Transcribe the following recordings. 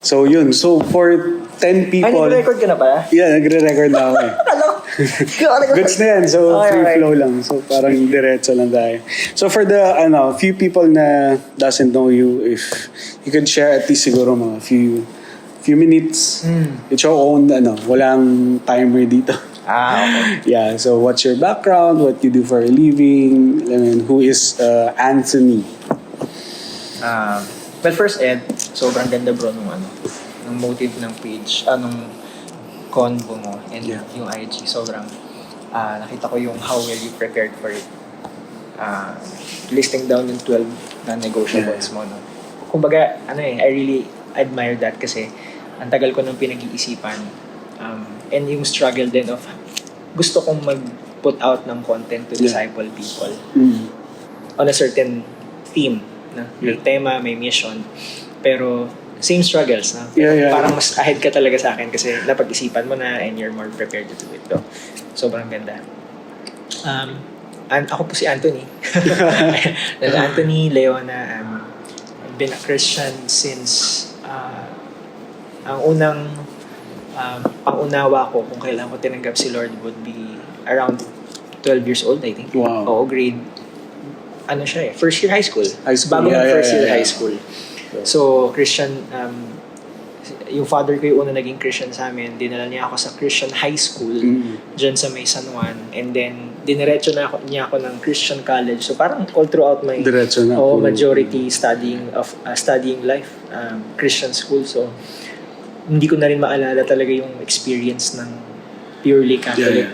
So yun, so for 10 Ay, people... nag-record ka na pala? Yeah, nagre-record na ako eh. Goods na yan, so Okay, free okay. flow lang. So parang diretso lang tayo. So for the few people na doesn't know you, if you could share at least siguro mga few minutes. It's your own, walang timer dito. Okay. Yeah, so what's your background? What you do for a living? I mean, who is Anthony? Well, first, Ed, sobrang ganda bro nung nung motive ng page, nung convo mo and Yeah. yung IG. Sobrang, nakita ko yung how well you prepared for it. Listing down yung 12 non-negotiables mo, no? Kumbaga, I really admire that kasi ang tagal ko nung pinag-iisipan. And yung struggle din of gusto kong mag-put out ng content to disciple people on a certain theme. Na? May tema, may mission. Pero same struggles. Na? Yeah. Parang mas ahead ka talaga sa akin kasi napag-isipan mo na and you're more prepared to do it. So, sobrang ganda. Ako po si Anthony. Anthony Leona. I've been a Christian since ang unang pangunawa ko kung kailan ko tinanggap si Lord would be around 12 years old, I think. Wow. Oo, grade first year high school. Bago Yeah, ng first year yeah. high school. So, Christian, yung father ko yung una naging Christian sa amin. Dinala niya ako sa Christian high school dyan sa May San Juan. And then, diniretso niya ako ng Christian college. So, parang all throughout my Diretso na. majority studying life, Christian school. So, hindi ko na rin maalala talaga yung experience ng purely Catholic. Yeah.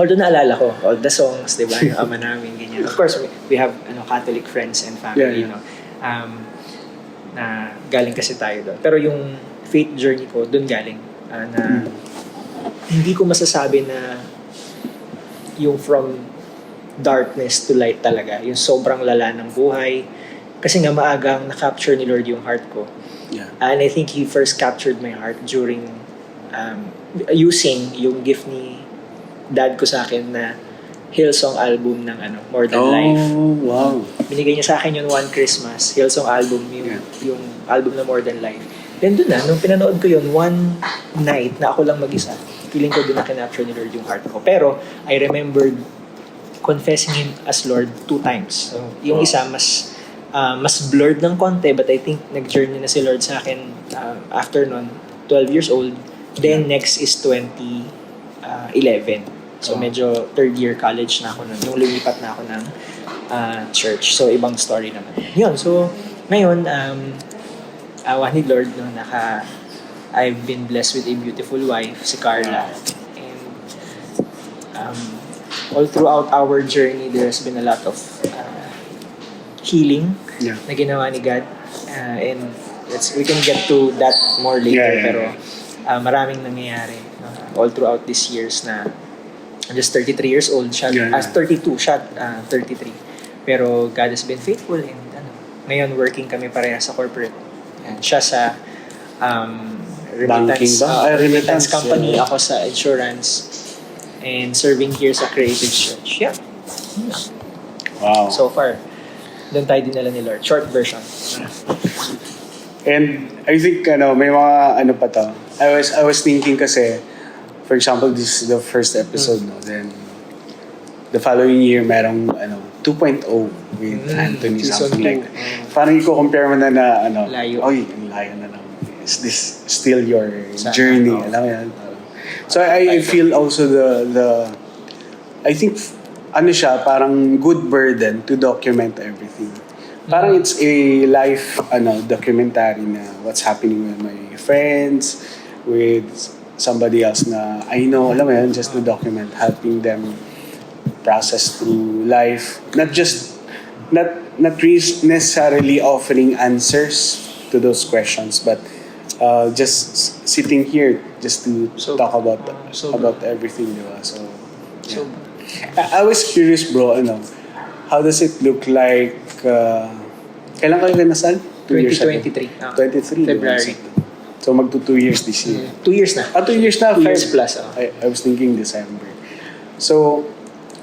Although naalala ko, all the songs, di ba, yung ama namin, ganyan. Of course, we have Catholic friends and family, na galing kasi tayo doon. Pero yung faith journey ko, doon galing. Na hindi ko masasabi na yung from darkness to light talaga. Yung sobrang lala ng buhay. Kasi nga maagang na-capture ni Lord yung heart ko. Yeah. And I think He first captured my heart during using yung gift ni dad ko sa akin na Hillsong album ng More Than Life. Oh, wow. Binigay niya sa akin yun one Christmas, Hillsong album, yung album na More Than Life. Then doon nung pinanood ko yun, one night na ako lang mag-isa, feeling ko doon na kinapture ni Lord yung heart ko. Pero I remembered confessing Him as Lord 2 times. So, yung isa mas blurred ng konti, but I think nag-journey na si Lord sa akin after nun, 12 years old. Then next is 2011. So medyo third year college na ako nun. Nung lumipat na ako ng church. So ibang story naman. Yun. So ngayon, awa ni Lord, I've been blessed with a beautiful wife, si Carla. And all throughout our journey, there's been a lot of healing na ginawa ni God. And we can get to that more later. Pero maraming nangyayari all throughout these years na I'm just 33 years old. Siya, 32, siya 33. Pero God has been faithful and ngayon working kami pareha sa corporate. And siya sa remittance company, ako sa insurance and serving here sa Creative Church. Yeah. Wow. So far, doon tayo dinala ni Lord. Short version. And I think may mga pa to. I was thinking kasi, for example, this is the first episode, no? Then the following year merong 2.0 with Anthony, something like that. Parang i-compare mo na layo. Oy, ang layo na lang. Is this still your journey? Alam mo yan? So I feel also the I think siya, parang good burden to document everything. Parang it's a life documentary na what's happening with my friends, with somebody else na I know, alam mo yan, just to document, helping them process through life. Not necessarily offering answers to those questions, but just sitting here just to talk about everything, di ba? So I was curious, bro, how does it look like? Kailan kayo kinasal? 2023. 23. February. So magto 2 years this year. 2 years na. 2 years na. 2 years plus. I was thinking December. So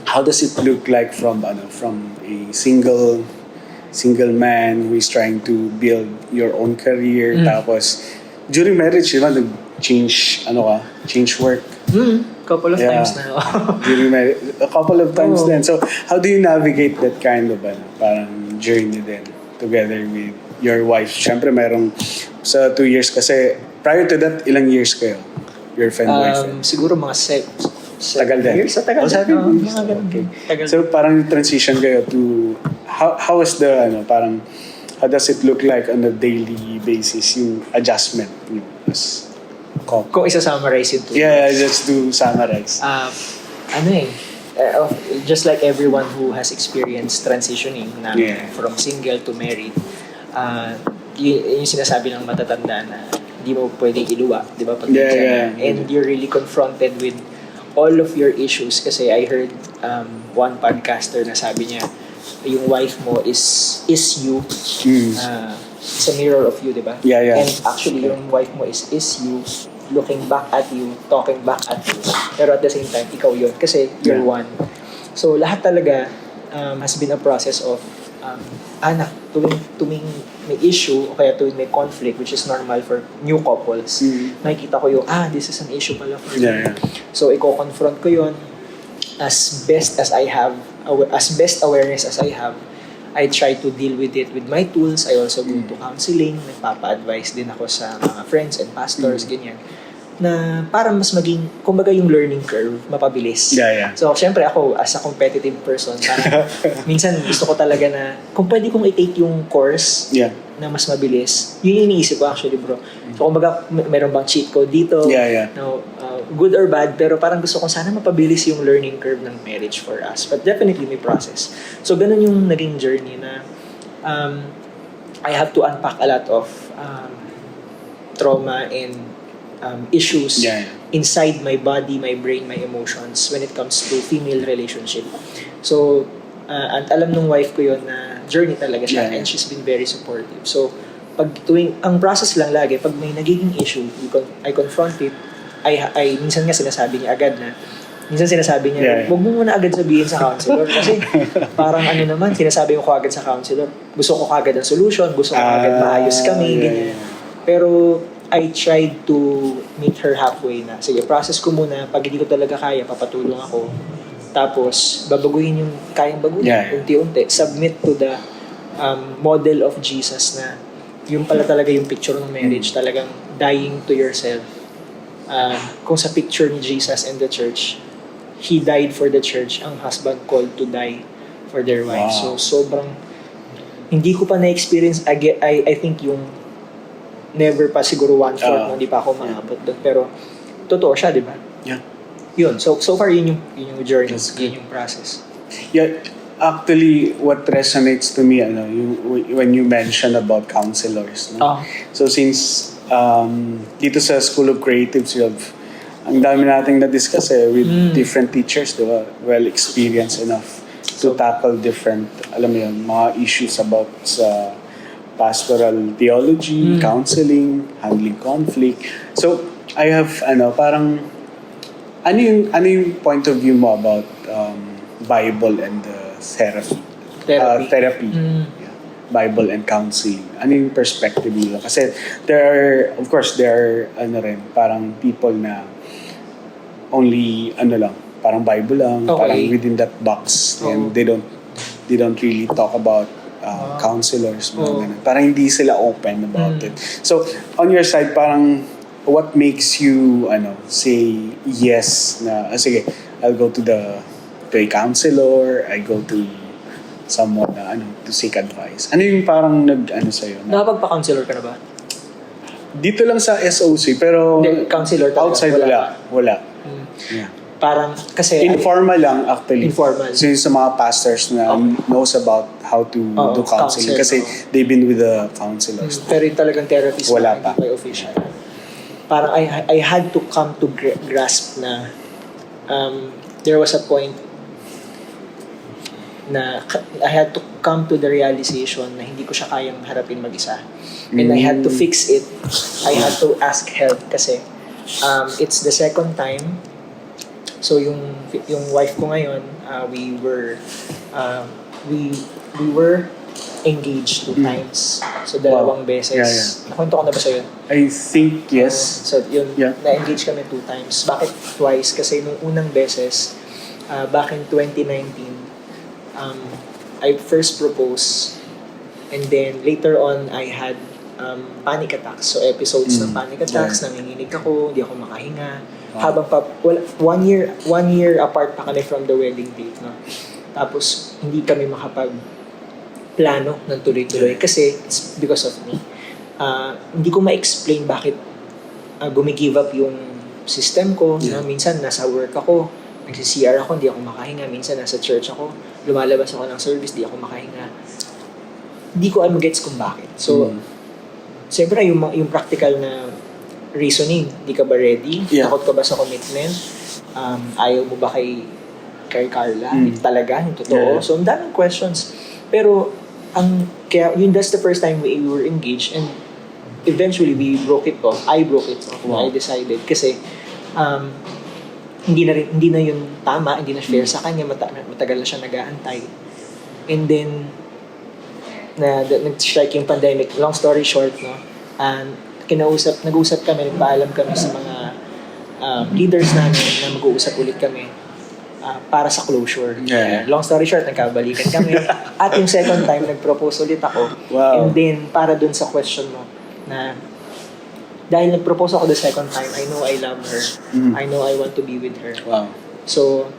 how does it look like from a single man who is trying to build your own career, tapos during marriage, di ba, nag-change, change work. Couple of times na. During marriage, a couple of times Oo. then. So, how do you navigate that kind of, parang journey then, together with your wife? Siyempre, merong, sa 2 years kasi, prior to that, ilang years kayo? Girlfriend, boyfriend? Siguro mga Tagal din. years. Sa tagal Oh, din. 7 years. Mga ganun. Okay. Tagal. So parang transition kayo to how is the parang how does it look like on a daily basis yung adjustment yung as couple? Kung isa-summarize yun to. Yeah, just to summarize. Just like everyone who has experienced transitioning na Yeah. from single to married, yung sinasabi ng matatanda na hindi mo pwedeng iluwa, di ba? Pag nandiyan na. And you're really confronted with all of your issues kasi I heard one podcaster na sabi niya, yung wife mo is you. It's a mirror of you, di ba? Yeah. And actually, yung wife mo is you, looking back at you, talking back at you. Pero at the same time, ikaw yun. Kasi you're one. So, lahat talaga has been a process of tuwing may issue o kaya tuwing may conflict, which is normal for new couples, nakikita ko yung, this is an issue pala for me. Yeah. So, i-confront ko yun as best as I have, as best awareness as I have. I try to deal with it with my tools. I also go to counseling. Nagpapa-advise din ako sa mga friends and pastors, ganyan. Na para mas maging, kumbaga yung learning curve, mapabilis. Yeah. So, syempre ako, as a competitive person, parang minsan gusto ko talaga na, kung pwede kong i-take yung course na mas mabilis, yun yung iniisip ko actually, bro. So, kumbaga, meron bang cheat code dito? Yeah. No, good or bad, pero parang gusto ko sana mapabilis yung learning curve ng marriage for us. But definitely may process. So, ganun yung naging journey na I have to unpack a lot of trauma and issues inside my body, my brain, my emotions when it comes to female relationship. So, at alam nung wife ko yun na journey talaga siya and she's been very supportive. So, ang process lang lagi, pag may nagiging issue, I confront it, I minsan nga sinasabi niya agad na, huwag mo muna agad sabihin sa counselor kasi parang sinasabi ko agad sa counselor, gusto ko agad ang solution, gusto ko agad maayos kami, ganyan. Pero, I tried to meet her halfway na, sige, process ko muna, pag hindi ko talaga kaya, papatulong ako. Tapos, babaguhin yung kayang baguhin, unti-unti. Submit to the model of Jesus na yung pala talaga yung picture ng marriage, talagang dying to yourself. Kung sa picture ni Jesus and the church, He died for the church, ang husband called to die for their wife. Wow. So, sobrang, hindi ko pa na-experience, I think yung never pa siguro 1/4 hindi pa ako maabot doon. Pero, totoo siya, di ba? Yeah. Yun. So far, yun yung journey. Yun yung process. Yeah, actually, what resonates to me, when you mention about counselors. No? So since dito sa School of Creatives, ang dami nating na-discuss with different teachers, diba? Well experienced enough to tackle different, mga issues about sa pastoral theology, counseling, handling conflict. So, I have, parang, ano yung point of view mo about Bible and therapy? Therapy. Yeah. Bible and counseling. Ano yung perspective mo? Kasi there are parang people na only, parang Bible lang, parang within that box. And they don't really talk about counselors, parang hindi sila open about it. So, on your side, parang what makes you say yes na sige, I'll go to a counselor, I go to someone na to seek advice. Ano yung parang sa'yo? Nakapagpa-counselor ka na ba? Dito lang sa SOC, pero counselor talaga, outside wala. Yeah. Parang, kasi informal lang actually. Informal. So yung sa mga pastors na knows about how to do counseling kasi they've been with the counselors. Pero yung talagang therapist wala na pa. By official. Parang I had to come to grasp na there was a point na I had to come to the realization na hindi ko siya kayang harapin mag-isa. And I had to fix it. I had to ask help kasi it's the second time. So yung wife ko ngayon, we were engaged 2 times. So, dalawang beses. Yeah. Nakwento ko na ba sa'yo? I think yes. So, yun, Yeah. na-engage kami 2 times. Bakit twice? Kasi nung unang beses, back in 2019, I first proposed, and then later on, I had panic attacks. So, episodes ng panic attacks, nanginginig ako, hindi ako makahinga. Habang 1 year apart pa kami from the wedding date, no? Tapos, hindi kami plano ng tuloy-tuloy kasi it's because of me. Hindi ko ma-explain bakit gumigive up yung system ko. No? Minsan, nasa work ako, nagsi-CR ako, hindi ako makahinga. Minsan, nasa church ako, lumalabas ako ng service, hindi ako makahinga. Hindi ko gets kung bakit. So, siyempre, yung practical na reasoning, hindi ka ba ready? Takot ka ba sa commitment? Ayaw mo ba kay Carla? Talaga, yung totoo? So, ang daming questions. Pero, kaya that's the first time we were engaged, and eventually we broke it off. I broke it off. I decided kasi hindi na yun tama, hindi na fair sa kanya, matagal na siya nag-aantay. And then nag-strike yung pandemic. Long story short, no. And nag-usap kami, nagpaalam kami sa mga leaders namin na mag-uusap ulit kami. Para sa closure. Long story short, nagkabalikan kami. At yung second time, nag-propose ulit ako. Wow. And then, para dun sa question mo, na dahil nag-propose ako the second time, I know I love her. I know I want to be with her. Wow. So,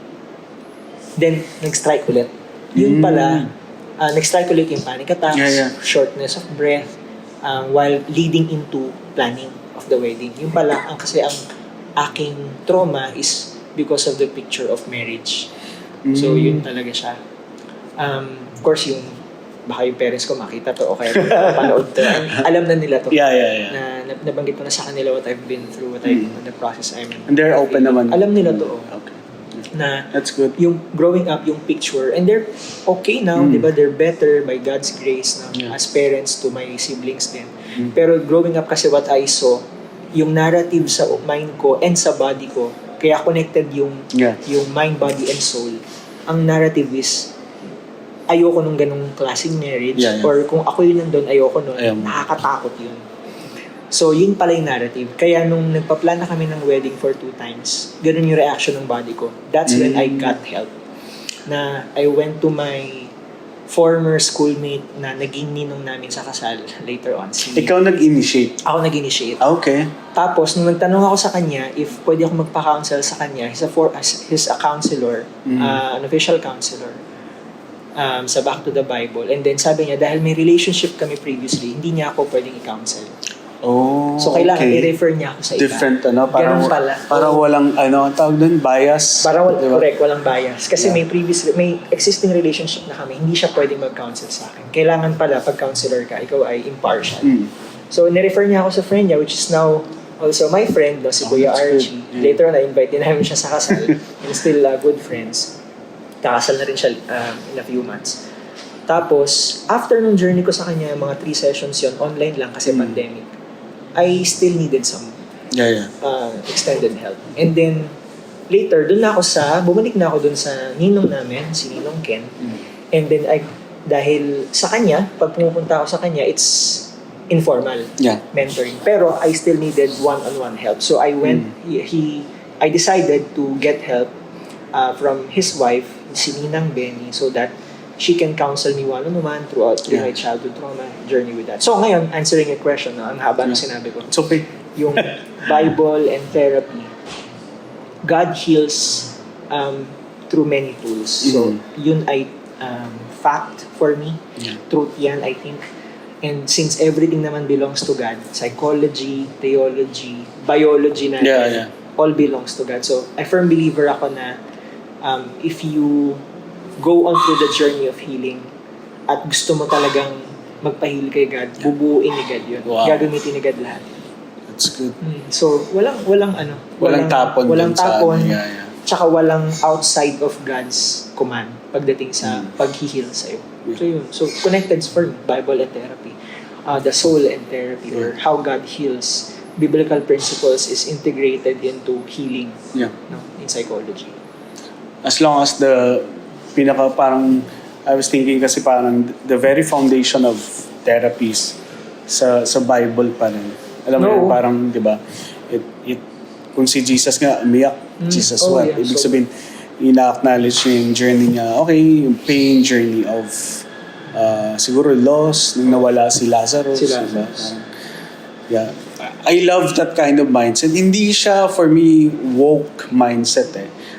then, nag-strike ulit. Yun pala, nag-strike ulit yung panic attacks, shortness of breath, while leading into planning of the wedding. Yun pala, kasi ang aking trauma is because of the picture of marriage. So, yun talaga siya. Of course, baka yung parents ko makita to o kaya panood to. Alam na nila to. Yeah. Na nabanggit ko na sa kanila what I've been through, the process I'm And they're open naman. Alam nila to. Okay. Na that's good. Yung growing up, yung picture, and they're okay now, di ba? They're better by God's grace na as parents to my siblings din. Pero growing up kasi what I saw, yung narrative sa mind ko and sa body ko, kaya connected yung mind, body, and soul. Ang narrative is, ayoko nung ganung klaseng marriage, or kung ako yun nandun, ayoko nun, nakakatakot yun. So, yun pala yung narrative. Kaya nung nagpa-plan na kami ng wedding for 2 times, ganun yung reaction ng body ko. That's when I got help. Na I went to my former schoolmate na naging ninong namin sa kasal later on. Ikaw nag-initiate? Ako nag-initiate. Okay. Tapos, nung nagtanong ako sa kanya if pwede ako magpa-counsel sa kanya, he's a counselor, an official counselor sa Back to the Bible. And then sabi niya, dahil may relationship kami previously, hindi niya ako pwedeng i-counsel. Oh, so, kailangan i-refer niya ako sa iba. Different, Ganun pala. Para walang, tawag doon, bias. Diba? Correct, walang bias. Kasi may existing relationship na kami, hindi siya pwedeng mag-counsel sa akin. Kailangan pala, pag counselor ka, ikaw ay impartial. So, nirefer niya ako sa friend niya, which is now also my friend, si Kuya Archie. Later on, na-invite din namin siya sa kasal. And still good friends. Kakasal na rin siya in a few months. Tapos, after nung journey ko sa kanya, mga 3 sessions yon online lang kasi pandemic. I still needed some extended help. And then, later, bumalik na ako dun sa ninong namin, si Ninong Ken. And then, dahil sa kanya, pag pumupunta ako sa kanya, it's informal mentoring. Pero, I still needed one-on-one help. So, I went, I decided to get help from his wife, si Ninang Benny, so that she can counsel me one-on-one through my childhood trauma journey with that. So ngayon, answering your question, ang haba ng sinabi ko. It's okay. Yung Bible and therapy, God heals through many tools. So yun ay fact for me. Truth yan, I think. And since everything naman belongs to God, psychology, theology, biology natin, all belongs to God. So I firm believer ako na if you go on through the journey of healing at gusto mo talagang magpa-heal kay God, bubuuin ni God yun. Gagamitin ni God lahat. That's good. So, walang tapon. Walang tapon. Tsaka walang outside of God's command pagdating sa pag-heal sa'yo. So, yun. So, connected for Bible and therapy. The soul and therapy, or how God heals. Biblical principles is integrated into healing in psychology. As long as the pinaka parang I was thinking kasi parang the very foundation of therapies sa Bible pa rin. Alam mo No. yun, parang, di ba, it kung si Jesus nga umiyak, Jesus wept. yeah. Ibig So, sabihin, ina-acknowledge niya yung journey niya. Okay, yung pain journey of siguro loss, nung nawala si Lazarus. Si diba? Lazarus. Yeah. I love that kind of mindset. Hindi siya, for me, woke mindset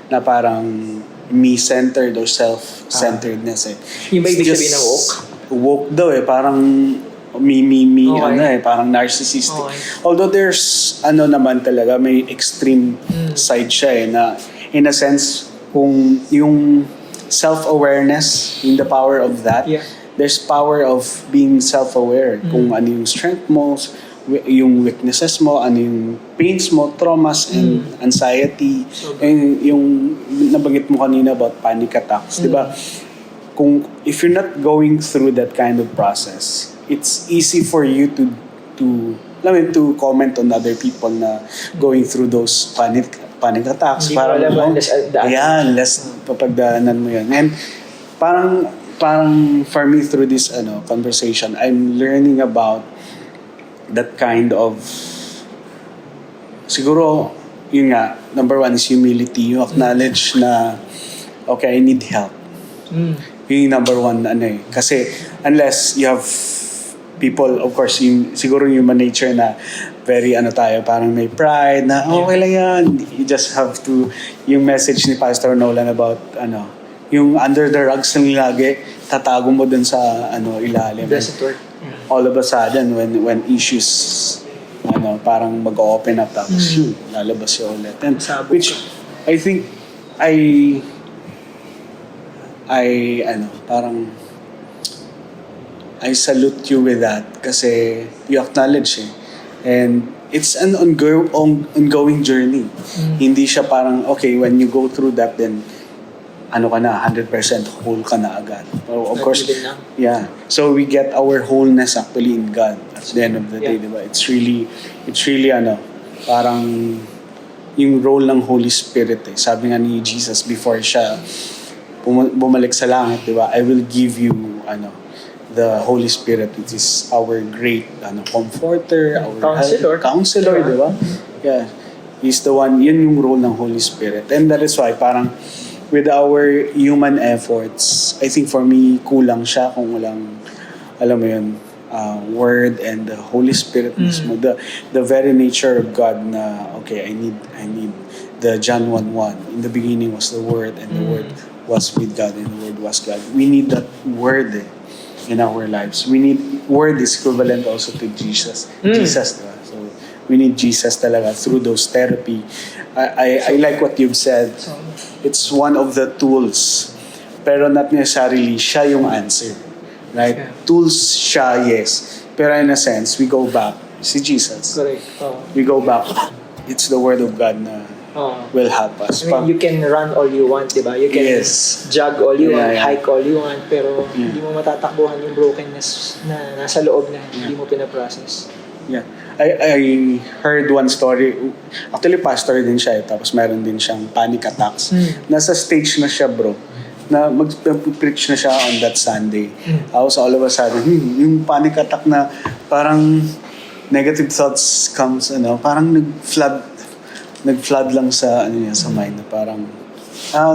na parang me-centered or self-centeredness Yung ba ibig It's sabihin ng woke? Woke daw parang me, Okay. parang narcissistic. Okay. Although there's, naman talaga, may extreme side siya na, in a sense, kung yung self-awareness, in the power of that, Yeah. there's power of being self-aware. Kung ano yung strength mo, yung weaknesses mo, ano yung pains mo, traumas, and anxiety. And yung nabanggit mo kanina about panic attacks, di ba? If you're not going through that kind of process, it's easy for you to comment on other people na going through those panic attacks. Hindi mo alam unless daanan. Yeah, unless papagdaanan mo yan. And parang for me through this conversation, I'm learning about that kind of, siguro, yun nga, number one is humility. You acknowledge na, okay, I need help. Yung number one, kasi unless you have people, of course, siguro human nature na very tayo, parang may pride na, okay lang yan. You just have to, yung message ni Pastor Nolan about, yung under the rugs lang lagi, tatago mo dun sa, ilalim. Doesn't work. All of a sudden, when issues, parang mag-open up, tapos lalabas yung ulit. And Sabog which, I think, parang, I salute you with that kasi you acknowledge and it's an ongoing journey. Hindi siya parang okay when you go through that then ka na 100% whole ka na agad. Of course, yeah. So we get our wholeness actually in God at the end of the day, diba? It's really parang yung role ng Holy Spirit Sabi nga ni Jesus before siya bumalik sa langit, diba? I will give you the Holy Spirit, which is our great comforter, our counselor, di ba? Yeah. He's the one, yun yung role ng Holy Spirit. And that is why parang with our human efforts, I think for me, kulang siya kung walang, alam mo yun, Word and the Holy Spirit mismo. The very nature of God na, okay, I need the John 1:1. In the beginning was the Word and the Word was with God and the Word was God. We need that Word in our lives. We need, Word is equivalent also to Jesus. Jesus, diba? So, we need Jesus talaga through those therapy. I like what you've said. It's one of the tools. Pero not necessarily siya yung answer. Right? Yeah. Tools siya, yes. Pero in a sense, we go back. Si Jesus. Correct. We go back. It's the Word of God na will help us. I mean, you can run all you want, diba? You can jog all you want, hike all you want, pero hindi mo matatakbuhan yung brokenness na nasa loob na hindi mo pinaprocess. Yeah. I heard one story. Actually, pastor din siya tapos meron din siyang panic attacks. Nasa stage na siya, bro. Na mag-preach na siya on that Sunday. Tapos all of a sudden, yung panic attack na parang negative thoughts comes, parang nag-flood lang sa sa mind na parang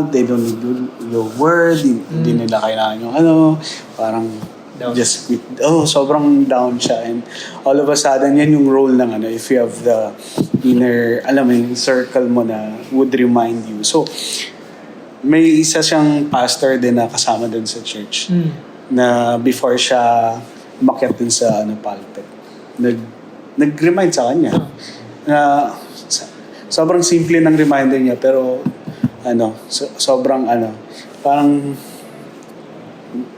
they don't need your word, hindi nila kailangan yung parang down. Just quit. Sobrang down siya and all of a sudden yan yung role ng if you have the inner, yung circle mo na would remind you. So may isa siyang pastor din na kasama din sa church na before siya umakyat din sa pulpit, nag-remind sa kanya na sobrang simple ng reminder niya pero sobrang parang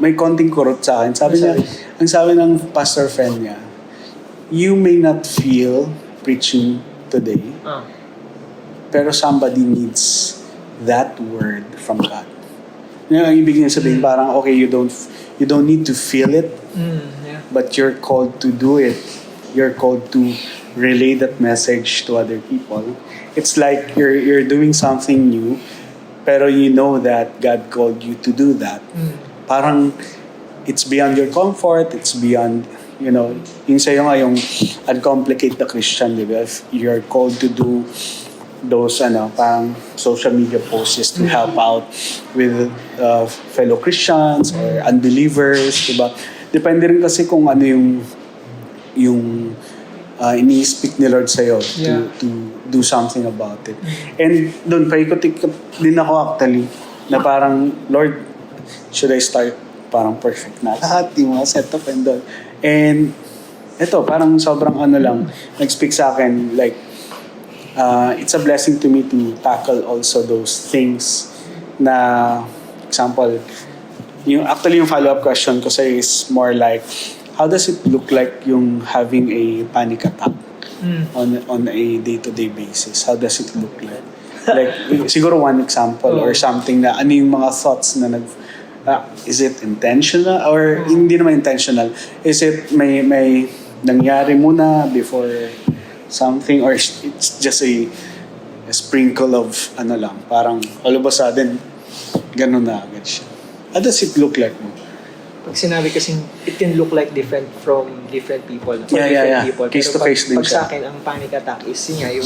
may konting kurot sa akin. Sabi niya, ang sabi ng pastor friend niya, you may not feel preaching today, pero somebody needs that word from God. Yan ang ibig niya sabihin, parang okay, you don't need to feel it, but you're called to do it. You're called to relay that message to other people. It's like you're doing something new, pero you know that God called you to do that. parang it's beyond your comfort, it's beyond, yung sa'yo nga yung uncomplicate the Christian, di ba? If you're called to do those parang social media posts just to help out with fellow Christians or unbelievers, di ba? Depende rin kasi kung ano yung ini-speak ni Lord sa'yo to do something about it. And doon, paikot-ikot din ako actually na parang, Lord, should I start parang perfect na lahat, yung mga setup and all. And ito, parang sobrang lang, nag-speak sa akin, like, it's a blessing to me to tackle also those things na, example, yung follow-up question ko sa'yo is more like, how does it look like yung having a panic attack on a day-to-day basis? How does it look like? Like, siguro one example or something na ano yung mga thoughts na is it intentional or hindi naman intentional? Is it may nangyari muna before something or it's just a sprinkle of lang, parang all of a sudden ganun na agad siya. How does it look like mo? Pag sinabi kasing it can look like different from different people. Yeah. People. Case to case din pag siya. sa akin, ang panic attack is yung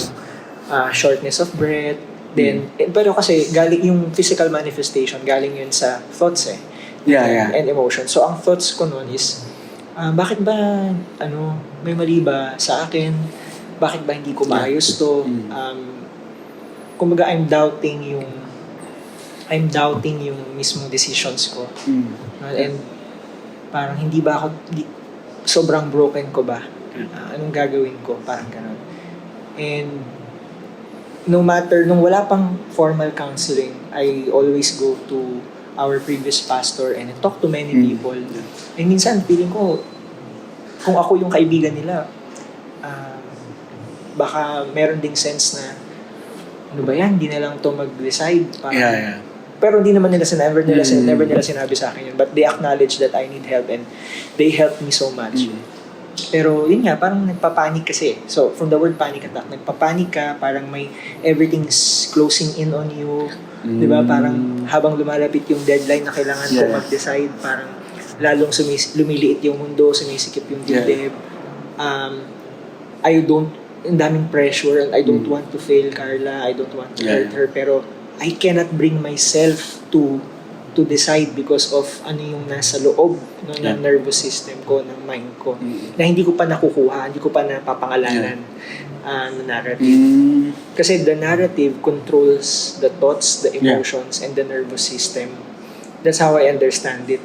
shortness of breath. Then, pero kasi galing yung physical manifestation, galing yun sa thoughts Yeah. and emotions. So, ang thoughts ko noon is, bakit ba, may mali ba sa akin? Bakit ba hindi ko maayos to? Kumbaga, I'm doubting yung mismong decisions ko. And parang hindi ba ako, sobrang broken ko ba? Anong gagawin ko? Parang ganun. And no matter, nung wala pang formal counseling, I always go to our previous pastor and I talk to many people. And minsan, feeling ko, kung ako yung kaibigan nila, baka meron ding sense na, ano ba yan, hindi na lang to mag-decide. Yeah. Pero hindi naman never nila sinabi sa akin yun. But they acknowledge that I need help and they helped me so much. Pero yun nga, parang nagpapanik kasi. So, from the word panic attack, nagpapanik ka, parang may everything's closing in on you. Di ba? Parang habang lumalapit yung deadline na kailangan ko mag-decide, parang lalong lumiliit yung mundo, sumisikip yung dibdib. Ang daming pressure and I don't want to fail Carla, I don't want to hurt her, pero I cannot bring myself to decide because of ano yung nasa loob ng nervous system ko, ng mind ko, na hindi ko pa nakukuha, hindi ko pa napapangalanan ng narrative. Kasi the narrative controls the thoughts, the emotions, and the nervous system. That's how I understand it.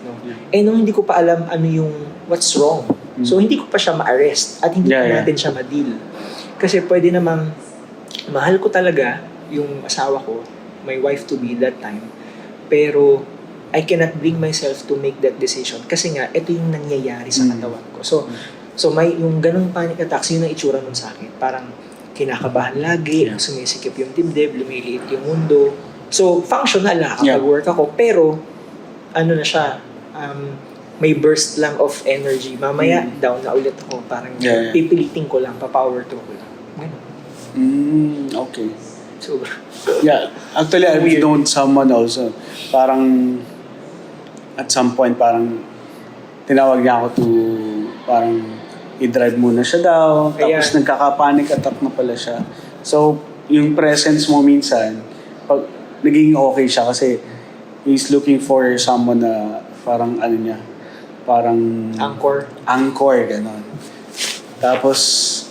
Eh nung hindi ko pa alam ano yung what's wrong, so hindi ko pa siya ma-arrest at hindi pa natin siya ma-deal. Kasi pwede namang mahal ko talaga yung asawa ko, my wife to be that time, pero I cannot bring myself to make that decision kasi nga ito yung nangyayari sa katawan ko. So may yung ganung panic attacks, yun ang itsura nun sa akin. Parang kinakabahan lagi, sumisikip yung dibdib, lumiliit yung mundo. So functional na kapag-work ako, pero ano na siya, may burst lang of energy. Mamaya down na ulit ako, parang pipilitin ko lang, pa-power through ko lang. Okay. So, actually I've known someone also, parang at some point parang tinawag niya ako to parang i-drive muna siya daw, tapos nagkaka-panic attack na pala siya. So yung presence mo minsan pag naging okay siya kasi he's looking for someone na parang parang anchor gano'n. Tapos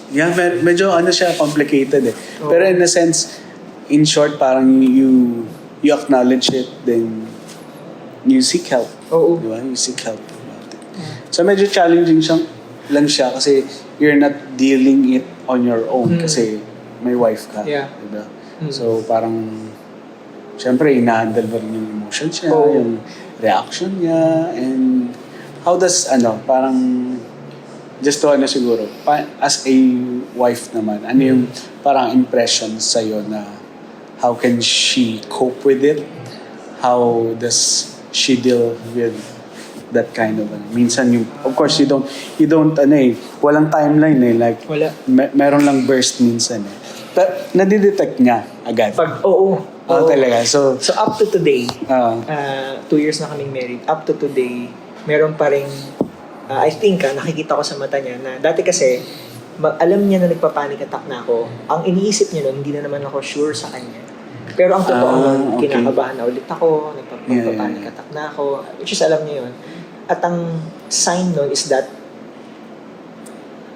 medyo siya complicated pero in a sense, in short, parang you acknowledge it, then you seek help. Di ba? You seek help about it. So medyo challenging lang siya kasi you're not dealing it on your own kasi may wife ka. Di ba? So parang syempre ina-handle mo rin yung emotions niya, yung reaction niya, and how does parang just to siguro, as a wife naman, ano yung parang impressions sa'yo na how can she cope with it? How does she deal with that kind of minsan yung, of course you don't walang timeline like wala. Meron lang burst minsan Pero nadidetect niya agad. Oh, talaga. So, So up to today, ah, 2 years na kaming married, up to today, meron pa rin, I think, nakikita ko sa mata niya na dati kasi, alam niya na nagpa-panic attack na ako. Ang iniisip niya nun, hindi na naman ako sure sa kanya. Pero ang totoo nun, okay. kinakabahan na ulit ako, nagpa-panic Yeah. attack na ako, which is alam niya yun. At ang sign nun is that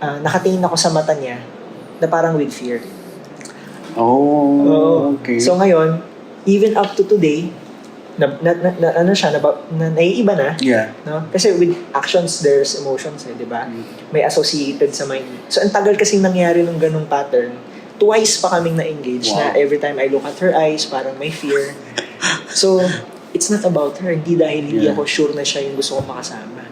nakatingin ako sa mata niya na parang with fear. oh, okay. So ngayon, even up to today, ano siya, naiiba na. Yeah. No? Kasi with actions, there's emotions, di ba? May associated sa mind. So ang tagal kasing nangyari ng ganung pattern, twice pa kaming na-engage na every time I look at her eyes, parang may fear. So, it's not about her. Hindi dahil hindi ako sure na siya yung gusto kong makasama.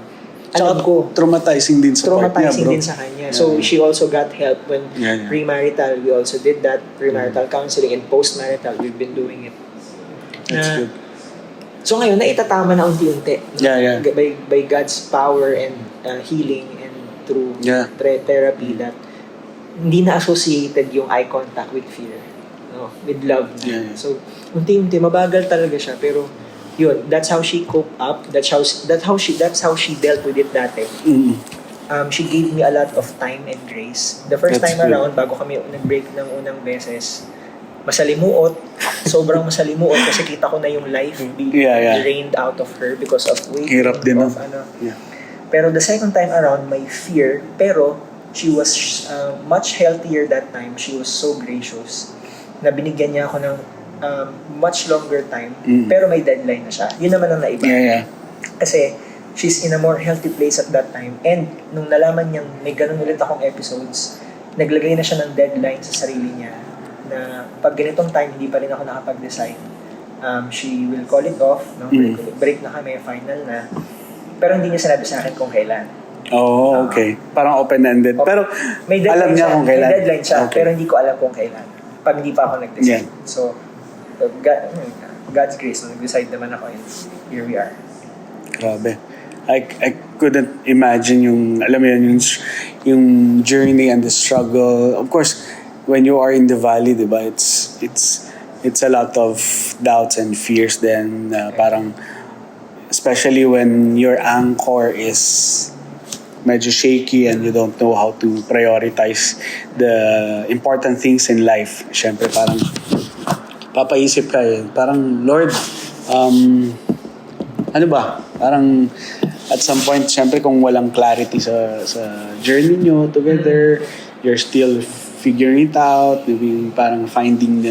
Alam ko, Traumatizing din sa part niya, traumatizing bro. din sa kanya. So, she also got help when Yeah. premarital. We also did that. Premarital counseling and postmarital. We've been doing it. That's Na- good. So, ngayon, naitatama na unti-unti. No? Yeah. By God's power and healing and through therapy that hindi na associated yung eye contact with fear. No? With love. Yeah. So, unti-unti, mabagal talaga siya. Pero, yun, that's how she coped up. That's how she dealt with it dati. Mm. She gave me a lot of time and grace. The first That's time good. around, bago kami nag-break ng unang beses, masalimuot. Sobrang masalimuot kasi kita ko na yung life being drained out of her because of weight. Hirap din, no? Yeah. Pero the second time around, may fear. Pero, she was much healthier that time. She was so gracious na binigyan niya ako ng much longer time. Pero may deadline na siya. Yun naman ang naiba. Yeah. Kasi, she's in a more healthy place at that time. And, nung nalaman niyang may ganun ulit akong episodes, naglagay na siya ng deadline sa sarili niya na pag ganitong time, hindi pa rin ako nakapag-decide. She will call it off. No? Break na kami, final na. Pero hindi niya sinabi sa akin kung kailan. Oh, okay. Parang open-ended. Pero, may alam niya siya, kung kailan. May deadline siya, Okay. pero hindi ko alam kung kailan. Pag hindi pa ako nag-decide. Yeah. So, God's grace, nag-decide naman ako and here we are. Grabe. I couldn't imagine yung, alam mo yun, yung journey and the struggle. Of course, when you are in the valley, di ba, it's a lot of doubts and fears then parang, especially when your anchor is medyo shaky and you don't know how to prioritize the important things in life. Siyempre, parang papaisip ka parang, Lord, ano ba? Parang at some point, syempre kung walang clarity sa journey nyo together, you're still figuring it out, maybe parang finding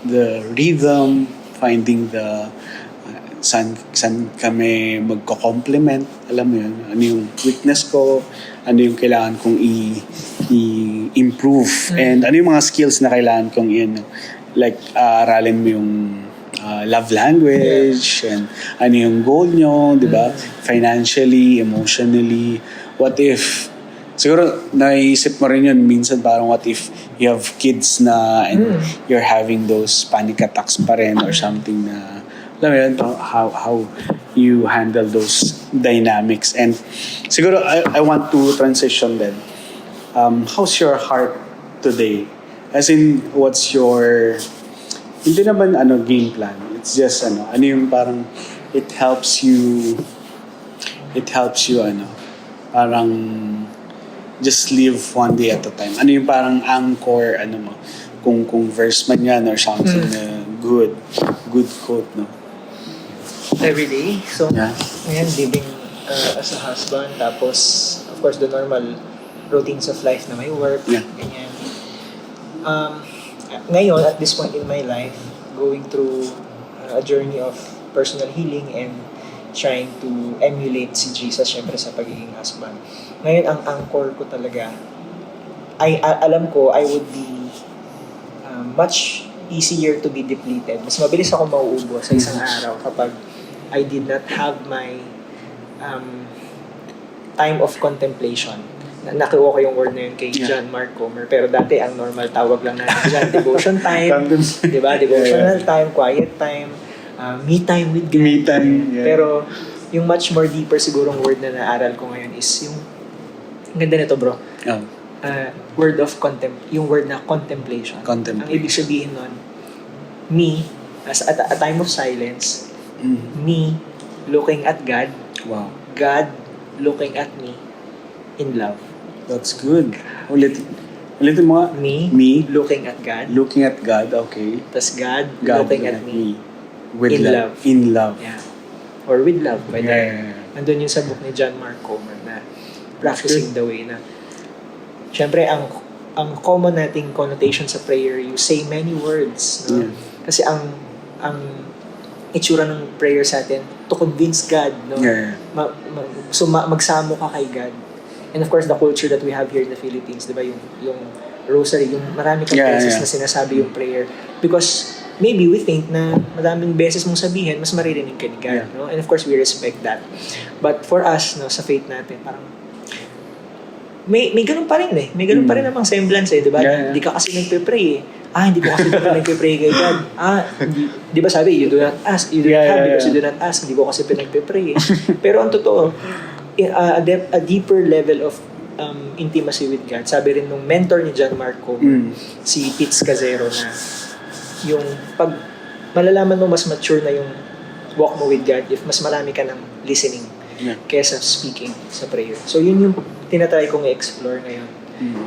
the rhythm, finding the saan kami magko-complement, alam mo yun, ano yung weakness ko, ano yung kailangan kong i-improve, and ano yung mga skills na kailangan kong like aralin mo yung love language, and ano yung goal nyo, di ba? Financially, emotionally. What if, siguro naisip mo rin yun minsan, parang what if you have kids na and you're having those panic attacks pa rin or something na, alam mo yun, how you handle those dynamics. And siguro I want to transition then. How's your heart today? As in, what's your, hindi naman game plan. It's just ano yung parang it helps you parang just live one day at a time. Ano yung parang anchor mo kung verse man yan or something na good quote, no? Every day. So, Yeah. ngayon, living as a husband, tapos, of course, the normal routines of life na may work, Yeah. ganyan. Ngayon, at this point in my life, going through a journey of personal healing and trying to emulate si Jesus, syempre, sa pagiging husband. Ngayon, ang anchor ko talaga, alam ko, I would be much easier to be depleted. Mas mabilis ako mauubos sa isang araw kapag I did not have my time of contemplation. Nakuha ko yung word na yun kay John Mark Comer. Pero dati, ang normal tawag lang natin dyan, devotion time. Diba? Devotional time, quiet time, me time with God. Me time, yeah. Pero, yung much more deeper sigurong word na naaral ko ngayon is yung, ang ganda nito bro, yung word na contemplation. Ang ibig sabihin nun, me, as at a time of silence, Mm. me looking at God, Wow. God looking at me in love. That's good. Ulitin mo nga. Me looking at God, Looking at God, okay. tas God, God looking at me. With In love. love. In love. Yeah. Or with love. Pwede. Yeah. Nandun yun sa book ni John Mark Comer na practicing the way na syempre ang common nating connotation sa prayer, you say many words, no? Yeah. Kasi ang itsura ng prayer sa atin to convince God, no? Yeah. Magsamo ka kay God. And of course, the culture that we have here in the Philippines, di ba, yung rosary, yung marami kang beses na sinasabi yung prayer. Because maybe we think na maraming beses mong sabihin, mas maririnig ka ni God, Yeah. no? And of course, we respect that. But for us, no, sa faith natin, parang may ganun pa rin eh. May ganun pa rin namang semblance eh, di ba? Yeah. Hindi ka kasi nagpe-pray eh. Hindi ko kasi nagpe-pray kay God. Di ba sabi, you do not ask, you do not have because you do not ask. Hindi ko kasi pinagpe-pray eh. Pero ang totoo, a deeper level of intimacy with God. Sabi rin nung mentor ni John Mark Comer, si Pete Scazzero, na yung pag malalaman mo mas mature na yung walk mo with God if mas marami ka ng listening kesa speaking sa prayer. So yun yung tinatry kong i-explore ngayon,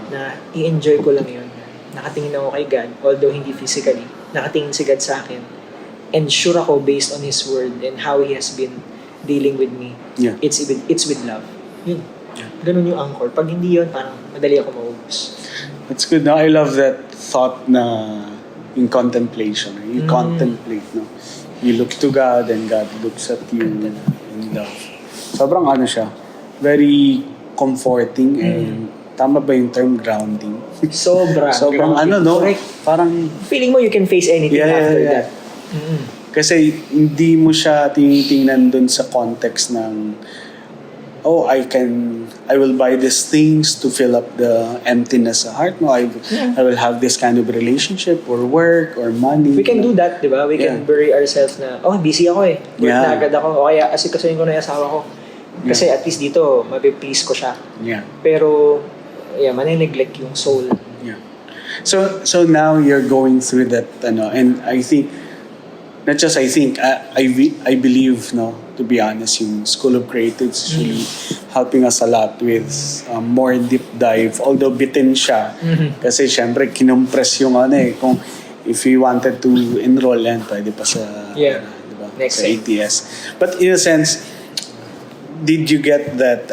na i-enjoy ko lang yun. Nakatingin ako kay God, although hindi physically, nakatingin si God sa akin, and sure ako based on His word and how He has been dealing with me, it's with love. Yun. Ganun yung anchor. Pag hindi yun, parang madali ako maubos. That's good. No, I love that thought na in contemplation. You contemplate, no? You look to God and God looks at you in love. Sobrang siya, very comforting and tama ba yung term grounding? Sobrang grounding. No? Correct. Parang feeling mo you can face anything after that. Kasi hindi mo siya tinitingnan dun sa context ng I will buy these things to fill up the emptiness sa heart. No, I will have this kind of relationship or work or money. We can do that, di ba? We can bury ourselves na, busy ako eh. Work na agad ako. O kaya asikasuhin ko na yung asawa ko. Kasi at least dito, mapiplease ko siya. Yeah. Pero, mani-neglect yung soul. Yeah. So now you're going through that, and I think, not just I think, I believe, no, to be honest, yung School of Creatives is really helping us a lot with more deep dive. Although bitin siya, kasi syempre kinompress yung kung if you wanted to enroll yan, pwede pa sa, diba? Next sa ATS. But in a sense, did you get that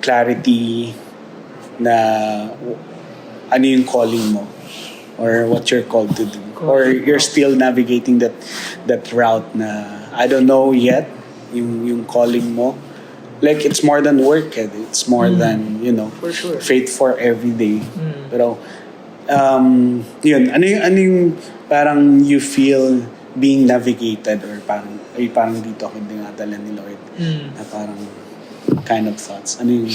clarity na ano yung calling mo or what you're called to do, or you're still navigating that route na I don't know yet yung calling mo, like it's more than work, it's more than for sure, faith for every day. Pero yun, ano yung parang you feel being navigated, or parang dito ako dinadala ni Lord, na parang kind of thoughts? Ano yung,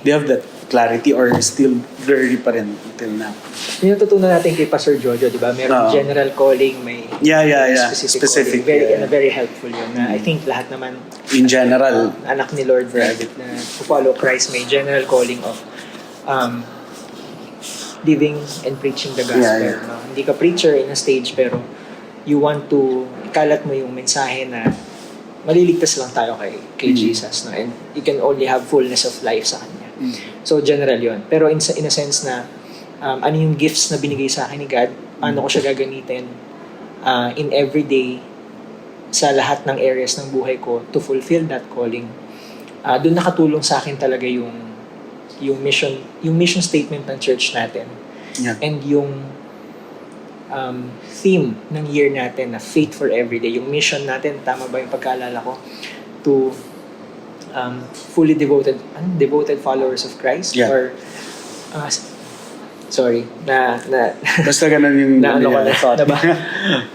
do you have that clarity or still blurry pa rin until now? Yung natutunan natin kay Pastor Jojo, di ba? Merong general calling, may specific calling. Very helpful yun. Na I think lahat naman, in general, anak ni Lord na follow Christ, may general calling of living and preaching the gospel. No? Hindi ka preacher in a stage, pero you want to ikalat mo yung mensahe na maliligtas lang tayo kay Jesus, no? And you can only have fullness of life sa Kanya. So, general yun. Pero in a sense na, ano yung gifts na binigay sa akin ni God, paano ko siya gagamitin in everyday sa lahat ng areas ng buhay ko to fulfill that calling. Doon nakatulong sa akin talaga yung mission statement ng church natin. Yeah. And yung theme ng year natin na faith for everyday. Yung mission natin, tama ba yung pagkaalala ko? To fully devoted followers of Christ, or sorry, basta ganun yung thought.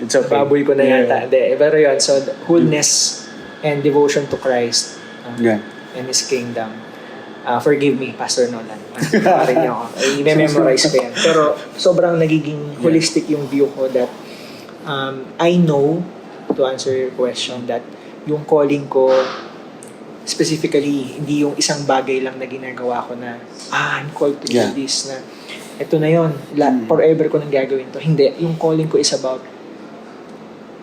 It's okay. Baboy ko na yata. Pero yun, so wholeness and devotion to Christ and His kingdom. Forgive me, Pastor Nolan. Pare niyo ako. I-memorize ko yan. Pero sobrang nagiging holistic yung view ko that I know, to answer your question, that yung calling ko specifically, hindi yung isang bagay lang na ginagawa ko na I'm called to do this, na ito na yun, forever ko nang gagawin to. Hindi. Yung calling ko is about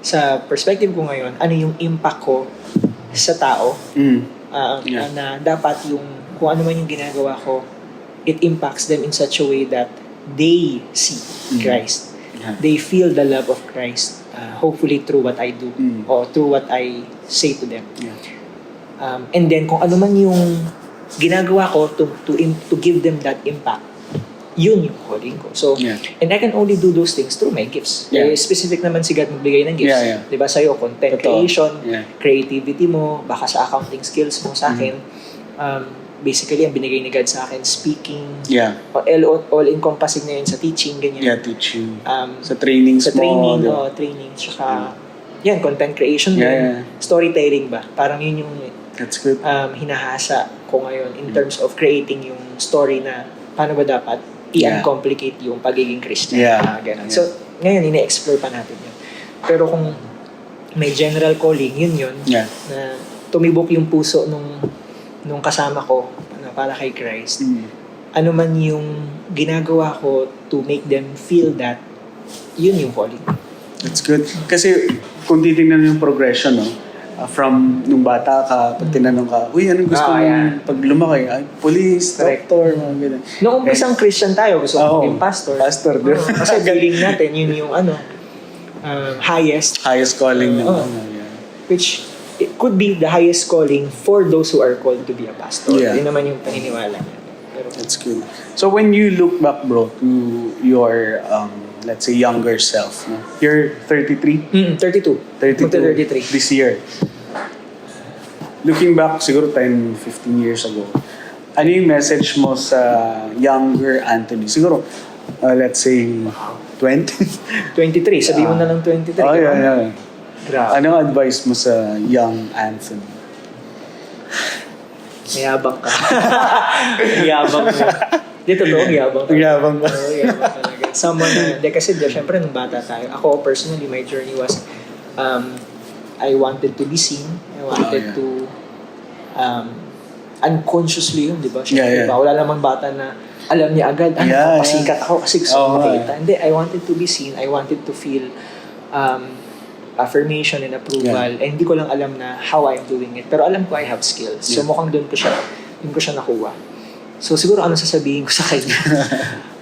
sa perspective ko ngayon, ano yung impact ko sa tao, Yeah. na dapat yung kung ano man yung ginagawa ko, it impacts them in such a way that they see Christ. Yeah. They feel the love of Christ, hopefully through what I do or through what I say to them. Yeah. And then kung ano man yung ginagawa ko to give them that impact, yun yung calling ko. So, Yeah. and I can only do those things through my gifts. Yeah. Specific naman si God magbigay ng gifts. Yeah, yeah. Diba sa'yo, content Totoo. creation, Yeah. creativity mo, baka sa accounting skills mo sa akin. Basically, ang binigay ni God sa akin, speaking, Yeah. all-encompassing na yun sa teaching, ganyan. Yeah, teaching. Sa Sa trainings training, mo. training. Tsaka, yan, content creation Yeah, din. yeah. Storytelling ba? Parang yun yung That's good. hinahasa ko ngayon in terms of creating yung story na paano ba dapat i-uncomplicate yung pagiging Christian. Yeah. Ganun. Yeah. So, ngayon, ine-explore pa natin yun. Pero kung may general calling, yun, Yeah. na tumibok yung puso nung kasama ko na para kay Christ. Ano man yung ginagawa ko to make them feel that, yun yung calling. That's good. Kasi kung titingnan mo yung progression, no? From nung bata ka, pag tinanong ka, uy, anong gusto mo pag lumaki? Ay, police, Correct. doctor, mga ganun. Noong umpisang Christian tayo, gusto ko maging pastor. Pastor, di ba? Kasi feeling natin, yun yung highest, Highest calling ng Oo. yeah. which it could be the highest calling for those who are called to be a pastor. Yeah. Yun naman yung paniniwala niya. Pero, That's good. So when you look back, bro, to your, let's say, younger self, no? You're 33? 32. 32 Magta-33. this year. Looking back, siguro 10, 15 years ago, ano yung message mo sa younger Anthony? Siguro, let's say, 20? 23. Sabihin mo na lang 23. Oh, diba? yeah. Grabe. Anong advice mo sa young Anthony? Mayabang ka. Mayabang mo. Di totoo, mayabang ka. Mayabang ka. Oo, mayabang talaga. Someone na, kasi syempre nung bata tayo, ako personally, my journey was, I wanted to be seen. I wanted to, unconsciously yun, di ba? Syempre, Yeah. diba? Wala namang bata na alam niya agad, pasikat ako kasi gusto ko makita. Hindi, I wanted to be seen. I wanted to feel affirmation and approval. Yeah. And hindi ko lang alam na how I'm doing it. Pero alam ko I have skills. So Yeah. mukhang doon ko siya nakuha. So siguro ano sasabihin ko sa kanya?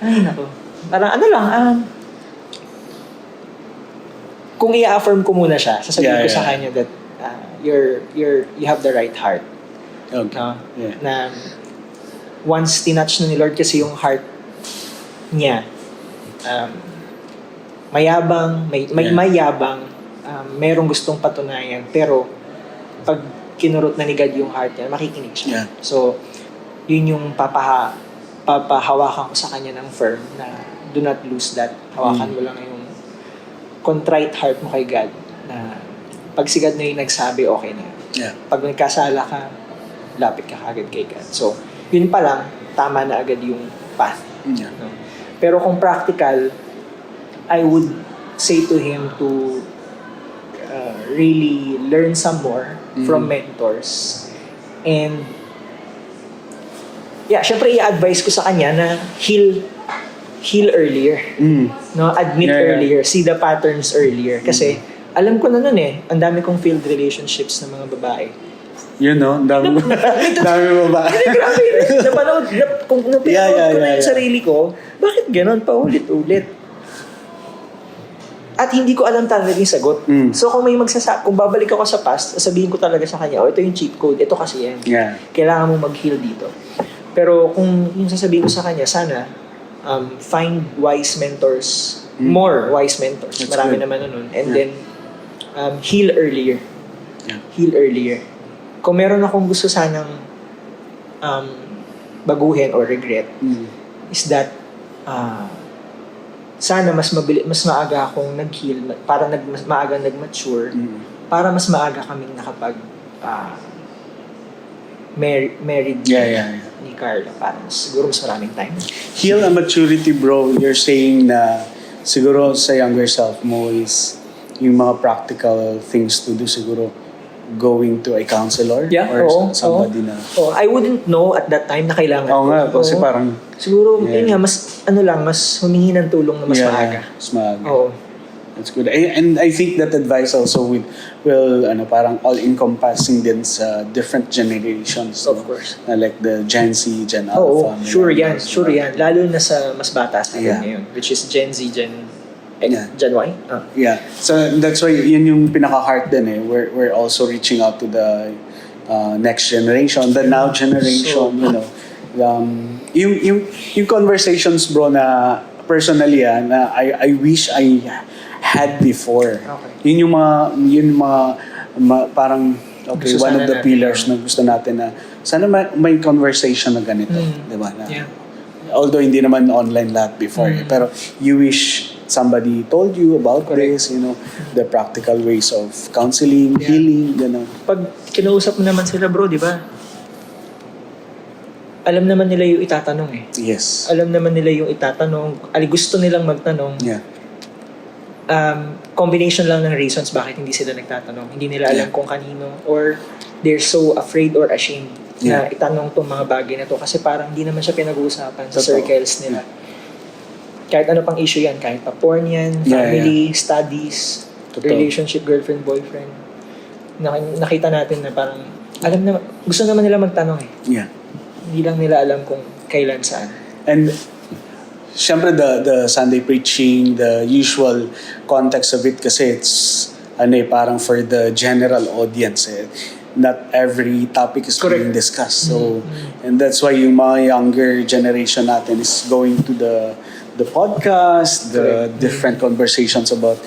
Ay nako. Parang ano lang, kung i-affirm ko muna siya, sasabihin ko sa kanya that you have the right heart. Okay. No? Yeah. Na once tinouch na ni Lord kasi yung heart niya, mayabang, may mayabang, merong gustong patunayan, pero pag kinurot na ni God yung heart niya, makikinig siya. Yeah. So, yun yung papahawakan ko sa kanya ng firm na do not lose that. Hawakan mo lang yung contrite heart mo kay God na pag si God na yung nagsabi, okay na yun. Yeah. Pag nagkasala ka, lapit ka agad kay God. So, yun pa lang, tama na agad yung path. Yeah. No? Pero kung practical, I would say to him to really learn some more from mentors. And syempre i-advise ko sa kanya na heal earlier. No, admit earlier, see the patterns earlier. Kasi alam ko na nun ang dami kong failed relationships ng mga babae. Yun, no? Dami mo ba? Hindi, grabe. Kung pinanood ko na yung sarili ko, bakit ganon paulit-ulit? At hindi ko alam talaga yung sagot. So kung may kung babalik ako sa past, sabihin ko talaga sa kanya, ito yung cheat code, ito kasi yan. Yeah. Kailangan mo mag-heal dito. Pero kung yung sasabihin ko sa kanya, sana find wise mentors, more wise mentors. That's Marami good. naman nun. And then, heal earlier. Yeah. Heal earlier. Kung meron akong gusto sanang baguhin or regret, is that sana mas maaga akong nag-heal, para mas maaga nag-mature, para mas maaga kaming nakapag married ni Carla. Para siguro mas maraming time. Heal and maturity, bro. You're saying na siguro sa younger self mo is yung mga practical things to do siguro going to a counselor or somebody na... I wouldn't know at that time na kailangan Oo nga, kasi parang... Siguro, yun nga, mas humingi ng tulong na mas maaga. Mas maaga. Oo. That's good. And I think that advice also will parang all-encompassing din sa different generations. Of course. Like the Gen Z, Gen Oo, Alpha. sure yan, millennials, sure yan. Lalo na sa mas bata sa atin Yeah. ngayon, which is Gen Z, Gen Yeah. Gen Y? Yeah. So that's why yun yung pinaka-heart din eh. We're also reaching out to the next generation, the now generation, yung conversations bro na personally na I wish I had before. Okay. Yun yung mga parang okay, Gusto one of sana the natin, pillars na gusto natin na sana may conversation na ganito, Mm. 'di ba? Na, Yeah. although hindi naman online lahat before, pero you wish somebody told you about Correct. this, the practical ways of counseling, Yeah. healing, gano'n. Pag kinausap mo naman sila bro, di ba? Alam naman nila yung itatanong eh. Yes. Alam naman nila yung itatanong. Gusto nilang magtanong. Yeah. Combination lang ng reasons bakit hindi sila nagtatanong. Hindi nila alam Yeah. kung kanino or they're so afraid or ashamed na Yeah. itanong tong mga bagay na to kasi parang hindi naman siya pinag-uusapan sa Totoo. circles nila. Kahit ano pang issue yan, kahit pa porn yan, Yeah, family, studies, Totoo. relationship, girlfriend, boyfriend. Nakita natin na parang alam na, gusto naman nila magtanong eh. Yeah. Hindi lang nila alam kung kailan saan. And syempre the Sunday preaching, the usual context of it kasi it's parang for the general audience eh. Not every topic is Correct. being discussed. So and that's why yung mga younger generation natin is going to the podcast, the different conversations about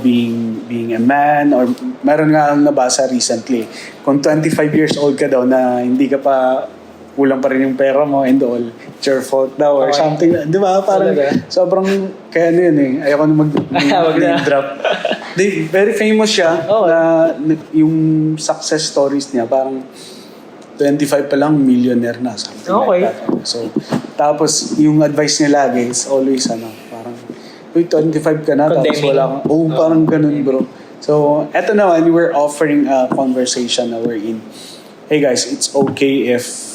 being a man, or meron nga nabasa recently kung 25 years old ka daw na hindi ka pa kulang pa rin yung pera mo and all, it's your fault daw or Okay. something. Di ba? Parang Talaga? sobrang, kaya ano yun eh. Ayoko na Wag na. mag-drop. Very famous siya Oo. na yung success stories niya, parang 25 pa lang, millionaire na. Something Okay. like that. So, tapos yung advice niya lagi is always parang, uy, 25 ka na, tapos Condemning. wala kang, parang ganun bro. So, eto naman, we're offering a conversation na we're in. Hey guys, it's okay if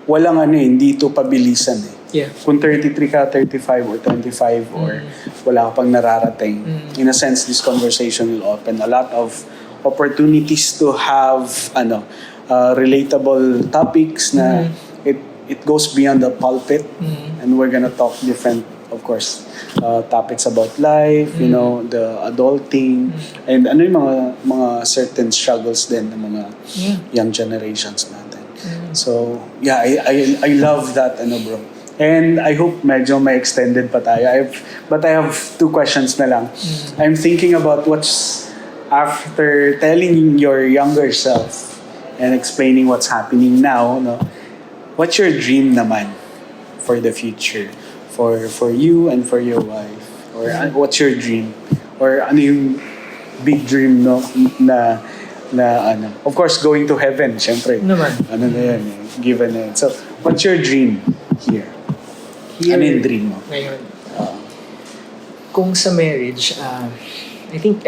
walang hindi to pabilisan eh. Yeah. Kung 33 ka, 35 or 25 or wala ka pang nararating, in a sense, this conversation will open a lot of opportunities to have relatable topics na it goes beyond the pulpit, and we're gonna talk different, of course, topics about life, the adulting, and yung mga certain struggles din ng mga young generations natin. So, yeah, I love that, bro. And I hope medyo may extended pa tayo. But I have 2 questions na lang. I'm thinking about what's, after telling your younger self and explaining what's happening now, what's your dream naman for the future? For you and for your wife? Or what's your dream? Or ano yung big dream, na of course going to heaven syempre Naman. na yan given na yan. So what's your dream here? Ano yung dream mo? Ngayon, kung sa marriage, I think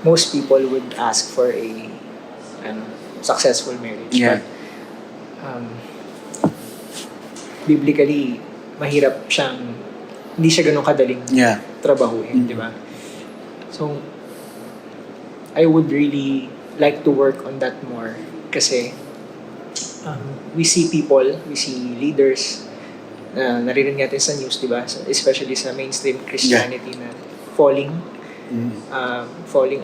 most people would ask for a successful marriage. Yeah. But, biblically, mahirap siyang, hindi siya ganun kadaling Yeah. trabahuin, di ba? So, I would really like to work on that more kasi we see leaders na naririnig natin sa news, di ba? Especially sa mainstream Christianity na falling,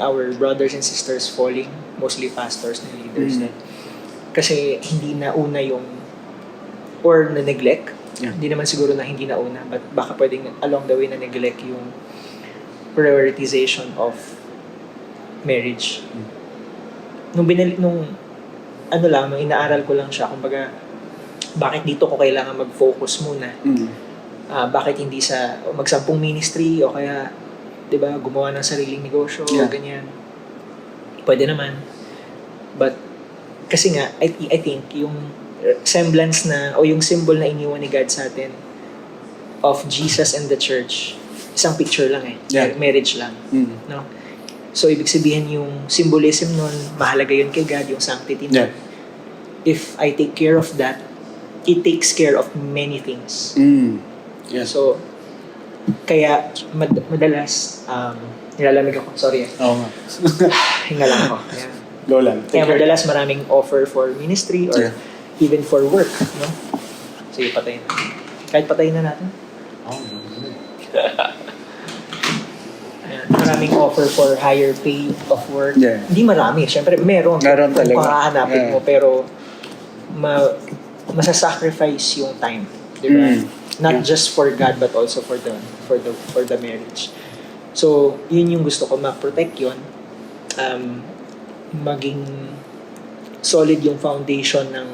our brothers and sisters falling, mostly pastors and leaders. Kasi hindi nauna or na-neglect. Yeah. Hindi naman siguro na hindi nauna, but baka pwedeng along the way na-neglect yung prioritization of marriage. Nung inaaral ko lang siya, kumbaga, bakit dito ko kailangan mag-focus muna? Bakit hindi sa magsampung ministry o kaya, di ba, gumawa ng sariling negosyo o ganyan. Pwede naman. But, kasi nga, I think, yung semblance o yung symbol na iniwan ni God sa atin of Jesus and the church, isang picture lang eh. Yeah. Marriage lang. No? So, ibig sabihin yung symbolism nun, mahalaga yun kay God, yung sanctity nun. Yeah. If I take care of that, it takes care of many things. Yeah. So, Kaya madalas, nilalamig ako. Sorry. Oo nga. Hinga lang ako. Ayan. Go lang. Kaya madalas maraming offer for ministry or even for work. No? Sige, patayin na. Kahit patayin na natin. Ayan. Maraming offer for higher pay of work. Yeah. Hindi marami. Siyempre, meron. Meron Kung talaga. hahanapin mo. Pero, masasacrifice yung time. Diba? Not just for God, but also for the marriage. So, yun yung gusto ko, ma-protect yun. Maging solid yung foundation ng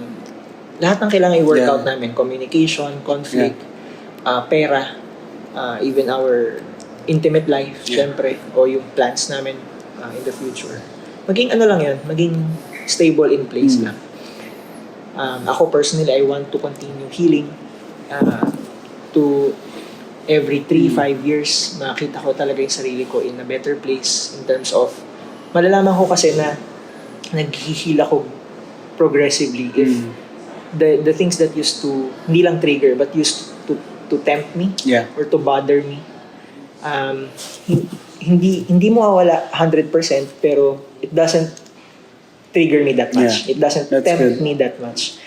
lahat ng kailangan i-workout namin. Communication, conflict, pera, even our intimate life, syempre, o yung plans namin in the future. Maging ano lang yan, maging stable in place lang. Ako personally, I want to continue healing to every 3-5 years, makita ko talaga yung sarili ko in a better place in terms of, malalaman ko kasi na nag-heal ako progressively if the things that used to, hindi lang trigger, but used to tempt me or to bother me, hindi mo mawala 100%, pero it doesn't trigger me that much. It doesn't tempt me that much.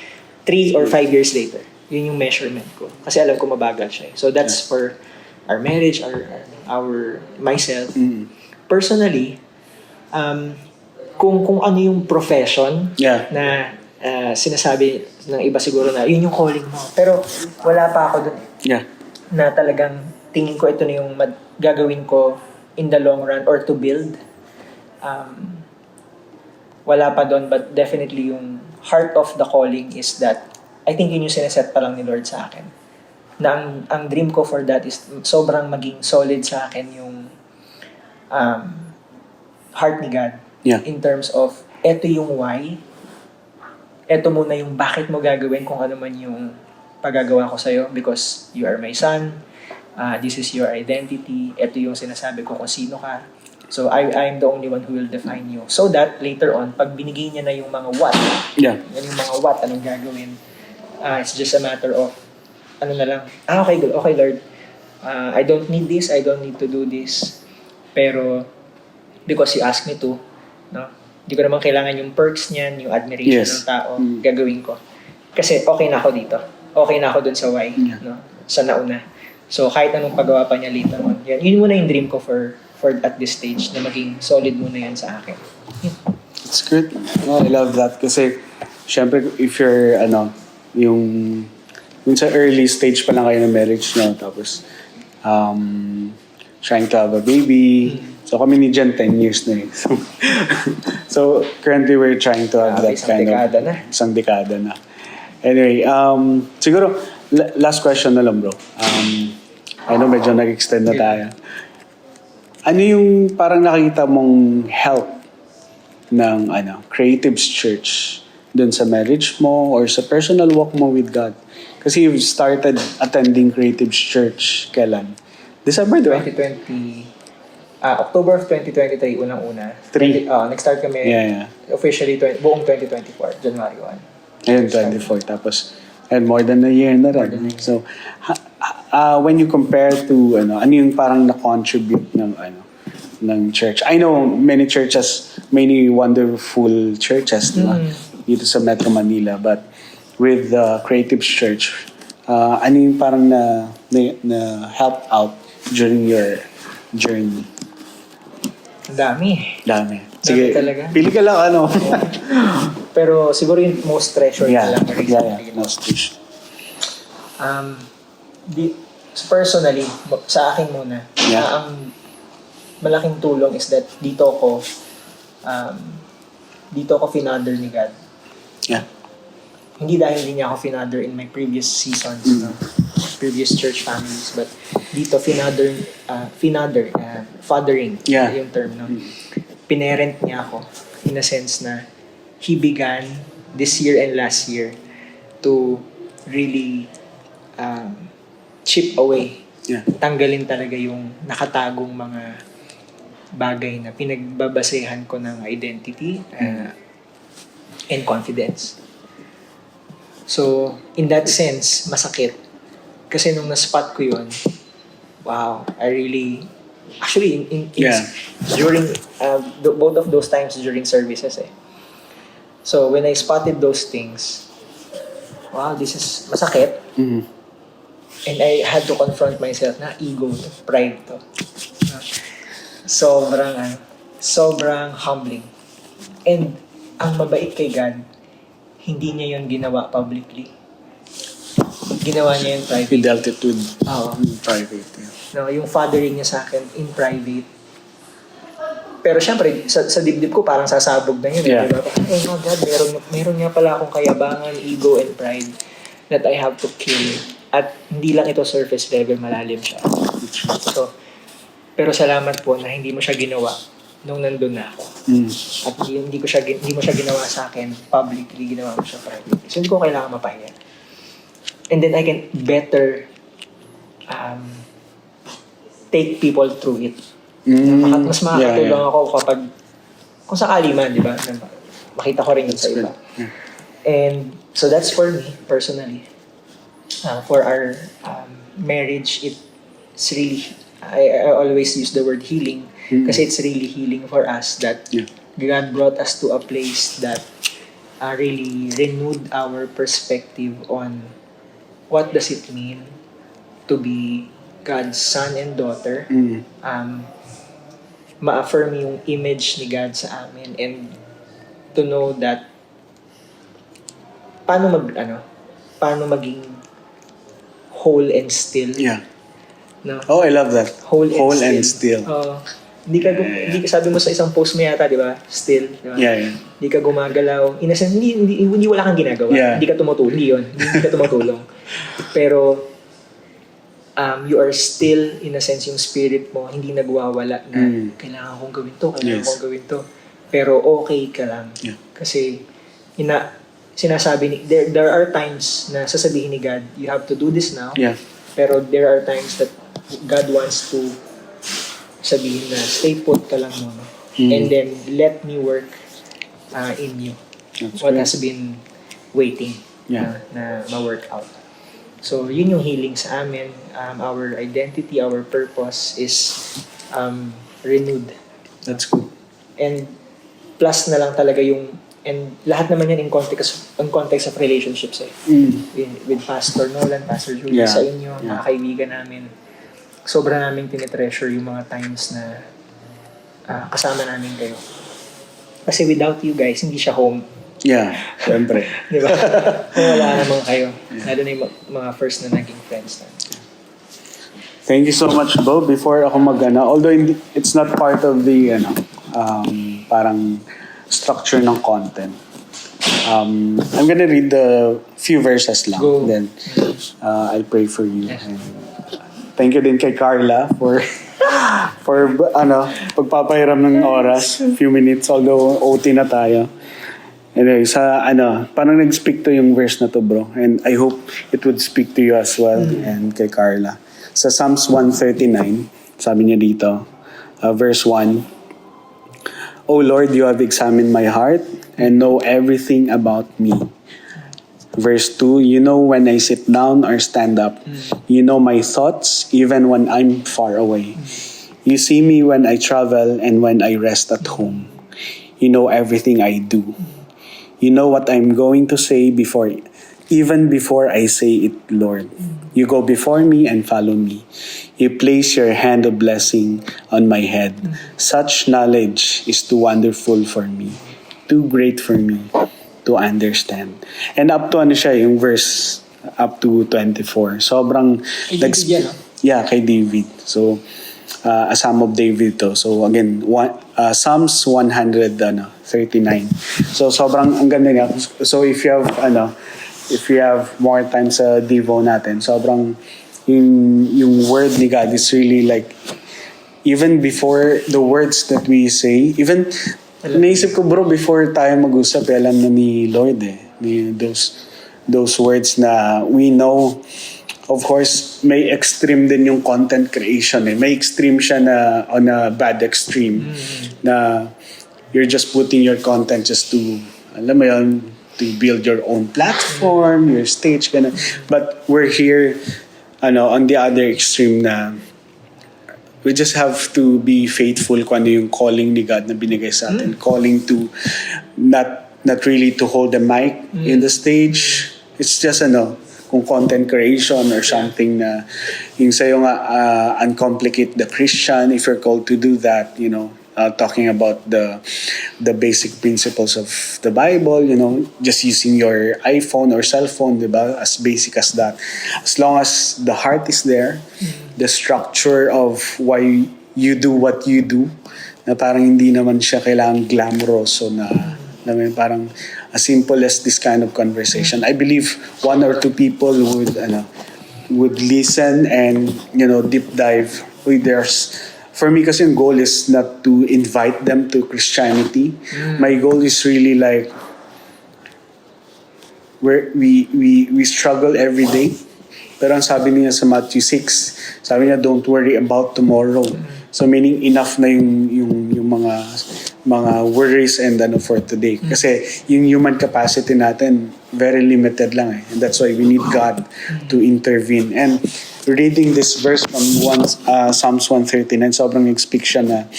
3 or 5 years later, yun yung measurement ko. Kasi alam ko mabagal siya. So that's for our marriage, our myself. Personally, kung ano yung profession na sinasabi ng iba siguro na yun yung calling mo. Pero wala pa ako dun na talagang tingin ko ito na yung gagawin ko in the long run or to build. Wala pa dun, but definitely yung heart of the calling is that I think yun yung sineset pa lang ni Lord sa akin. Na ang dream ko for that is sobrang maging solid sa akin yung heart ni God. In terms of, eto yung why, eto muna yung bakit mo gagawin kung ano man yung paggagawa ko sa'yo because you are my son, this is your identity, eto yung sinasabi ko kung sino ka. So, I'm the only one who will define you. So that, later on, pag binigay niya na yung mga what, yan yung mga what, anong gagawin, it's just a matter of, ano na lang, okay Lord, I don't need this, I don't need to do this, pero, because you asked me to, no? Hindi ko naman kailangan yung perks niyan, yung admiration ng tao, gagawin ko. Kasi okay na ako dito. Okay na ako dun sa why, no? Sa nauna. So, kahit anong pagawa pa niya later on, yun muna yung dream ko for at this stage, na maging solid muna yan sa akin. It's good. I love that. Kasi, syempre, if you're, yung sa early stage pa lang kayo ng marriage, no? Tapos, trying to have a baby. So, kami ni Jen, 10 years na eh. So, currently, we're trying to have that kind of... Isang dekada na. Anyway, siguro, last question na lang, bro. I know medyo nag-extend na tayo. Ano yung parang nakita mong help ng Creatives Church dun sa marriage mo or sa personal walk mo with God? Kasi you've started attending Creatives Church kailan? December, di ba? 2020. October of 2023, unang-una. 3. Nag-start kami officially buong 2024, January 1. Ayun, 24. Tapos, and more than a year na rin. So, when you compare to, ano yung parang na-contribute ng church? I know many churches, many wonderful churches, di ba? Dito sa Metro Manila. But with the Creatives Church, ano yung parang na help out during your journey? Dami. Sige, talaga. pili ka lang Pero siguro yung most treasured na lang. Most treasured. Personally, sa akin muna, ang malaking tulong is that dito ko finonder ni God. Hindi dahil hindi niya ako finonder in my previous seasons, previous church families, but dito fathering, yung term, no? Pinerent niya ako in a sense na He began this year and last year to really chip away. Tanggalin talaga yung nakatagong mga bagay na pinagbabasehan ko ng identity and confidence. So, in that sense, masakit. Kasi nung na-spot ko yun, wow, I really, actually, Yeah. during, both of those times during services eh. So, when I spotted those things, wow, this is masakit. Mhm. And I had to confront myself na ego to, pride to. Sobrang, sobrang humbling. And ang mabait kay God, hindi niya yun ginawa publicly. Ginawa niya yun He private. dealt it with Oo. private. Yeah. No, yung fathering niya sa akin in private. Pero syempre, sa dibdib ko parang sasabog na yun. Yeah. Diba? Oh my God, meron nga pala akong kayabangan, ego, and pride that I have to kill. At hindi lang ito surface level, malalim siya. So, pero salamat po na hindi mo siya ginawa nung nandun na ako. At hindi mo siya ginawa sa akin publicly, ginawa mo siya privately. So, hindi ko kailangan mapahiya. And then I can better take people through it. Mas makakatulong ako kapag, kung sakali man, di ba? Makita ko rin yun sa iba. Yeah. And so that's for me, personally. For our marriage, it's really, I always use the word healing kasi it's really healing for us that God brought us to a place that really renewed our perspective on what does it mean to be God's son and daughter. Ma-affirm yung image ni God sa amin and to know that paano maging whole and still. Yeah. No? Oh, I love that. Whole and still. Hindi ka sabi mo sa isang post mo yata, di ba? Still, di ba? Yeah. Hindi ka gumagalaw. In a sense, hindi wala kang ginagawa. Yeah. Hindi ka tumutulong. Hindi yun. Hindi ka tumutulong. Pero, you are still, in a sense, yung spirit mo, hindi nagwawala na kailangan kong gawin to, kailangan kong gawin to. Pero okay ka lang. Yeah. Kasi, sinasabi there are times na sasabihin ni God, you have to do this now. Yeah. Pero there are times that God wants to sabihin na stay put ka lang muna. And then let me work in you. That's What great. has been waiting na ma-work out. So, yun yung healing sa amin. Our identity, our purpose is renewed. That's good. And plus na lang talaga yung, and lahat naman yan in context of relationships eh. With Pastor Nolan, Pastor Julie, sa inyo, mga kaibigan namin. Sobra namin tinitreasure yung mga times na kasama namin kayo. Kasi without you guys, hindi siya home. Yeah, syempre. Di ba? Kung wala naman kayo. Lalo na yung mga first na naging friends namin. Thank you so much, Bo. Before ako although it's not part of the, parang structure ng content. I'm gonna read the few verses lang. Go. Then, I'll pray for you. Yes. And, thank you din kay Carla for pagpapahiram ng oras, few minutes, although OT na tayo. Anyway, parang nag-speak to yung verse na to, bro. And I hope it would speak to you as well and kay Carla. Sa Psalms 139, sabi niya dito, verse 1, O Lord, you have examined my heart and know everything about me. Verse 2, you know when I sit down or stand up. You know my thoughts even when I'm far away. You see me when I travel and when I rest at home. You know everything I do. You know what I'm going to say even before I say it, Lord. You go before me and follow me. You place your hand of blessing on my head. Such knowledge is too wonderful for me, too great for me to understand. And up to yung verse up to 24. Sobrang yeah, kay David. So a Psalm of David to. So again, Psalms 139. So sobrang ang ganda niya. So if you have more time sa Devo natin, sobrang yung word ni God is really like, even before the words that we say, even naisip ko, bro, before tayo mag-usap, alam na ni Lord those words na we know. Of course, may extreme din yung content creation. May extreme siya na on a bad extreme na you're just putting your content just to, alam mo yun, to build your own platform, your stage, ganun. But we're here, on the other extreme na we just have to be faithful kung ano yung calling ni God na binigay sa atin. Calling to not really to hold the mic in the stage. It's just kung content creation or something na yung sa'yo nga uncomplicate the Christian, if you're called to do that, talking about the basic principles of the Bible, just using your iPhone or cell phone, diba? As basic as that. As long as the heart is there, the structure of why you do what you do, na parang hindi naman siya kailangang glamoroso na parang as simple as this kind of conversation. I believe one or two people would listen and deep dive with theirs. For me kasi yung goal is not to invite them to Christianity. My goal is really like we struggle every day. Pero ang sabi niya sa Matthew 6, sabi niya don't worry about tomorrow. So meaning enough na yung mga worries and for today. Kasi yung human capacity natin very limited lang eh. And that's why we need God to intervene. And reading this verse from Psalms 139, sobrang nag-speak siya na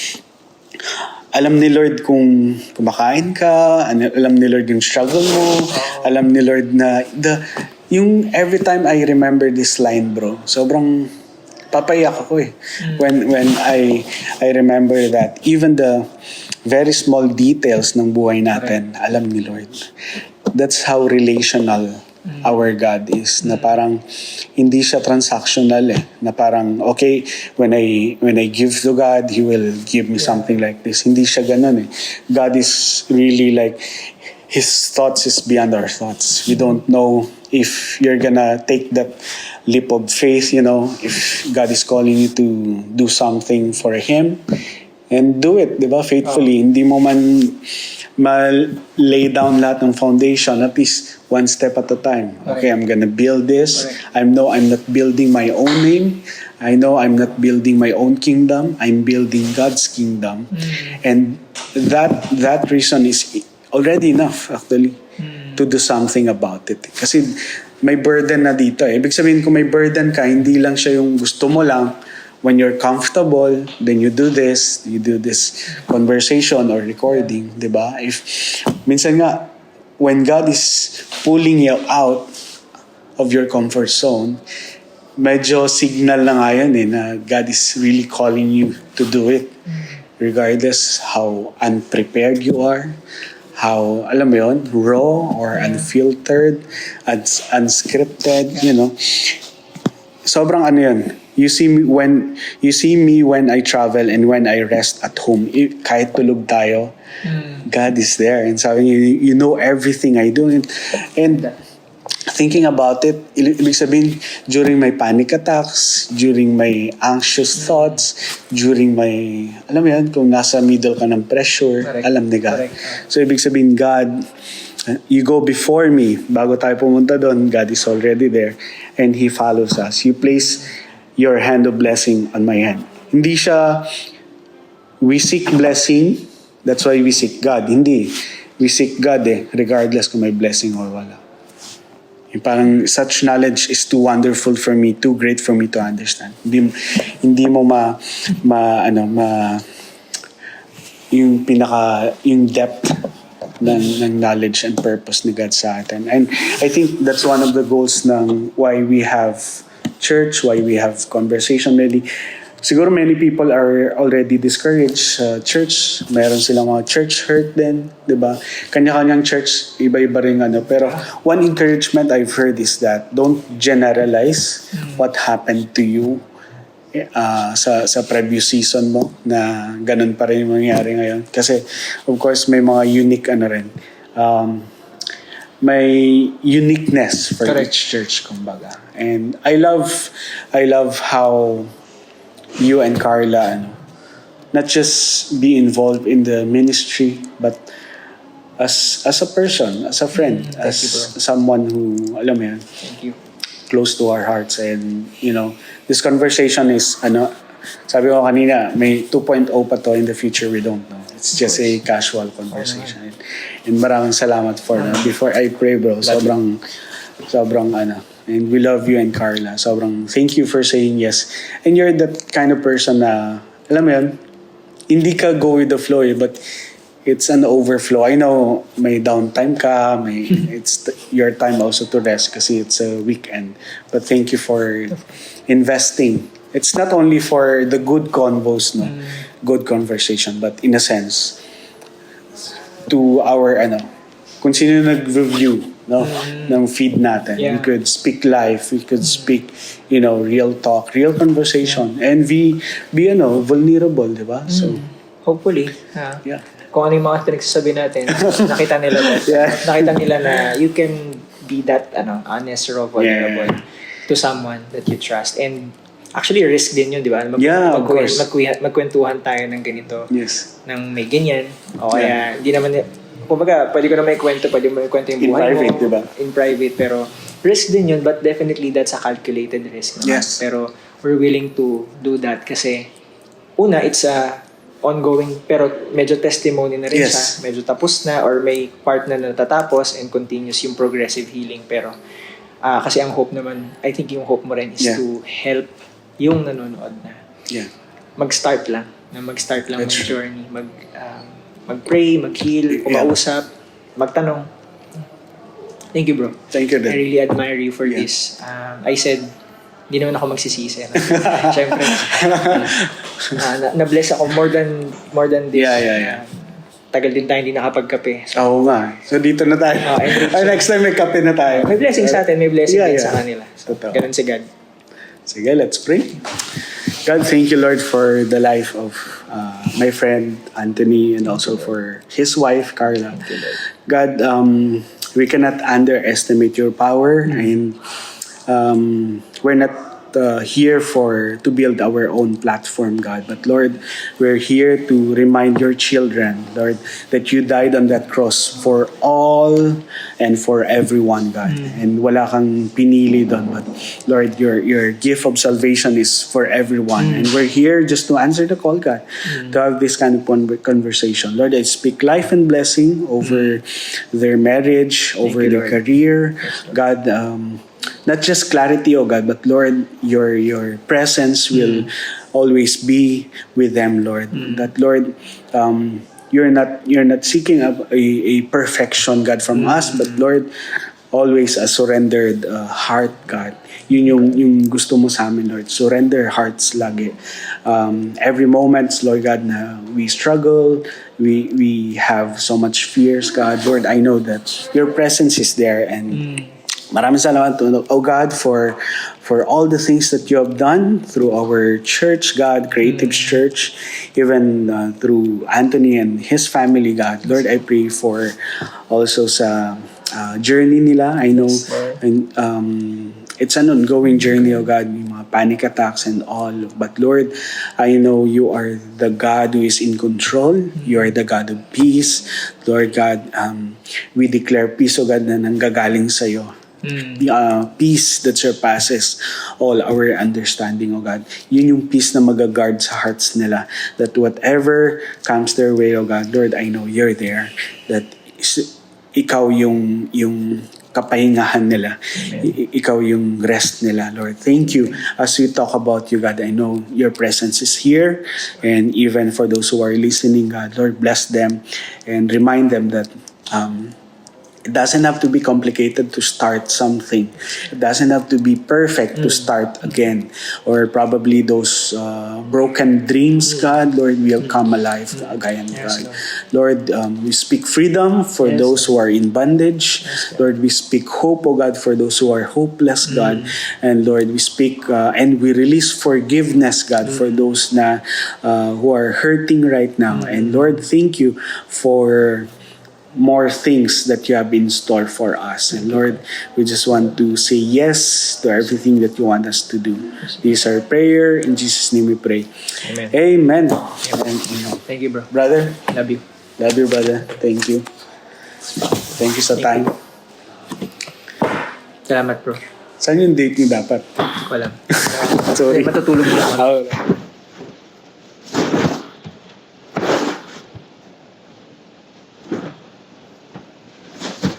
alam ni Lord kung kumakain ka, alam ni Lord yung struggle mo, alam ni Lord na yung every time I remember this line, bro, sobrang papayak ako eh. When I remember that even the very small details ng buhay natin, alam ni Lord. That's how relational our God is, na parang hindi siya transactional eh, na parang okay, when I give to God, He will give me something like this. Hindi siya ganun eh. God is really like, His thoughts is beyond our thoughts. We don't know if you're gonna take that leap of faith, if God is calling you to do something for Him, and do it, di ba, faithfully. Hindi mo man lay down lahat ng foundation, at least one step at a time. Okay, I'm gonna build this. I know I'm not building my own name. I know I'm not building my own kingdom. I'm building God's kingdom. And that reason is already enough, actually, to do something about it. Kasi may burden na dito eh. Ibig sabihin, kung may burden ka, hindi lang siya yung gusto mo lang. When you're comfortable, then you do this conversation or recording, di ba? If minsan nga, when God is pulling you out of your comfort zone, medyo signal na nga yan eh, na God is really calling you to do it. Regardless how unprepared you are, how, alam mo yun, raw or unfiltered, unscripted, Sobrang yun. You see me when I travel and when I rest at home. Kahit tulog tayo, God is there. And sabi niya, you know everything I do. And thinking about it, ibig sabihin, during my panic attacks, during my anxious thoughts, during my, alam mo yan, kung nasa middle ka ng pressure, alam ni God. So ibig sabihin, God, you go before me. Bago tayo pumunta doon, God is already there. And He follows us. You place your hand of blessing on my hand. Hindi siya, we seek blessing, that's why we seek God. Hindi. We seek God regardless kung may blessing or wala. Yung parang such knowledge is too wonderful for me, too great for me to understand. Hindi mo yung depth ng knowledge and purpose ni God sa atin. And I think that's one of the goals ng why we have church, why we have conversation. Maybe siguro many people are already discouraged sa church. Mayroon silang mga church hurt din, 'di ba? Kanya-kanyang church, iba-iba ring pero one encouragement I've heard is that don't generalize what happened to you sa previous season mo, na ganun pa rin yung mangyari ngayon. Kasi of course may mga unique may uniqueness for each church, kumbaga. And I love how you and Carla not just be involved in the ministry, but as a person, as a friend, as someone who, alam mo yan, Thank you. close to our hearts. And this conversation is sabi ko kanina, may 2.0 pa to in the future, we don't know. It's just a casual conversation. And maraming salamat for that. Before I pray, bro, sobrang And we love you and Carla. Sobrang thank you for saying yes. And you're that kind of person na, alam mo yun, hindi ka go with the flow but it's an overflow. I know may downtime ka, your time also to rest kasi it's a weekend. But thank you for investing. It's not only for the good convos, no, good conversation, but in a sense, to our kung sino nag-review ng feed natin. Yeah. We could speak life, we could speak, real talk, real conversation, and be vulnerable, di ba? So, hopefully, yeah. kung ano yung mga pinagsasabi natin, nakita nila Yeah. nakita nila na you can be that honest or vulnerable to someone that you trust. And actually, risk din yun, di ba? Of course. Magkwentuhan tayo ng ganito, Yes. ng may ganyan. O kaya, hindi naman, kumbaga, pwede ko na may kwento yung buhay private, mo. diba? In private, pero risk din yun, but definitely that's a calculated risk naman. Yes. Pero we're willing to do that kasi, una, it's a ongoing, pero medyo testimony na rin Yes. siya. Medyo tapos na, or may part na natatapos and continuous yung progressive healing. Pero, kasi ang hope naman, I think yung hope mo rin is to help yung nanonood na mag-start lang That's mag-journey, mag-pray, mag-heal, kumausap, magtanong. Thank you, bro. Thank you, I Dan. really admire you for this. I said, hindi naman ako magsisisi. Siyempre, na-bless ako more than this. Yeah. Tagal din tayo hindi nakapagkape. So, Oo nga. So dito na tayo. Next time may kape na tayo. may blessing sa atin, may blessing din sa kanila. So, Totoo. ganun si God. Sige, let's pray. God, thank you, Lord, for the life of my friend Anthony and also for his wife, Carla. God, we cannot underestimate your power and we're not here to build our own platform, God. But Lord, we're here to remind your children, Lord, that you died on that cross for all and for everyone, God. And wala kang pinili doon. But Lord, your gift of salvation is for everyone. And we're here just to answer the call, God, to have this kind of conversation. Lord, I speak life and blessing over their marriage, over their career. God, not just clarity, oh God, but Lord, your presence will always be with them, Lord. That Lord, you're not seeking a perfection, God, from us, but Lord, always a surrendered heart, God. Yun yung gusto mo sa amin, Lord. Surrender hearts lagi. Every moment, Lord God, na we struggle, we have so much fears, God. Lord, I know that your presence is there and maraming salamat, oh God, for all the things that you have done through our church, God, Creatives Church, even through Anthony and his family, God. Lord, I pray for also sa journey nila. I know it's an ongoing journey, oh God, yung mga panic attacks and all. But Lord, I know you are the God who is in control. You are the God of peace. Lord God, we declare peace, oh God, na nanggagaling sa'yo. Peace that surpasses all our understanding, oh God. Yun yung peace na mag-guard sa hearts nila. That whatever comes their way, oh God, Lord, I know you're there. That ikaw yung kapahingahan nila. Ikaw yung rest nila, Lord. Thank you. As we talk about you, God, I know your presence is here. And even for those who are listening, God, Lord, bless them and remind them that it doesn't have to be complicated to start something. It doesn't have to be perfect to start again. Or probably those broken dreams, God, Lord, will come alive again, God. Lord, we speak freedom for those who are in bondage. Lord, we speak hope, oh God, for those who are hopeless, God. And Lord, we speak and we release forgiveness, God, for those who are hurting right now. And Lord, thank you for more things that you have in store for us. And Lord, we just want to say yes to everything that you want us to do. This is our prayer. In Jesus' name we pray. Amen. Amen. Thank you, bro. Brother, Love you. love you, brother. Thank you. Thank you sa time. Salamat, bro. Saan yung date niyo dapat? Wala. Sorry. Matutulog na ako. Okay.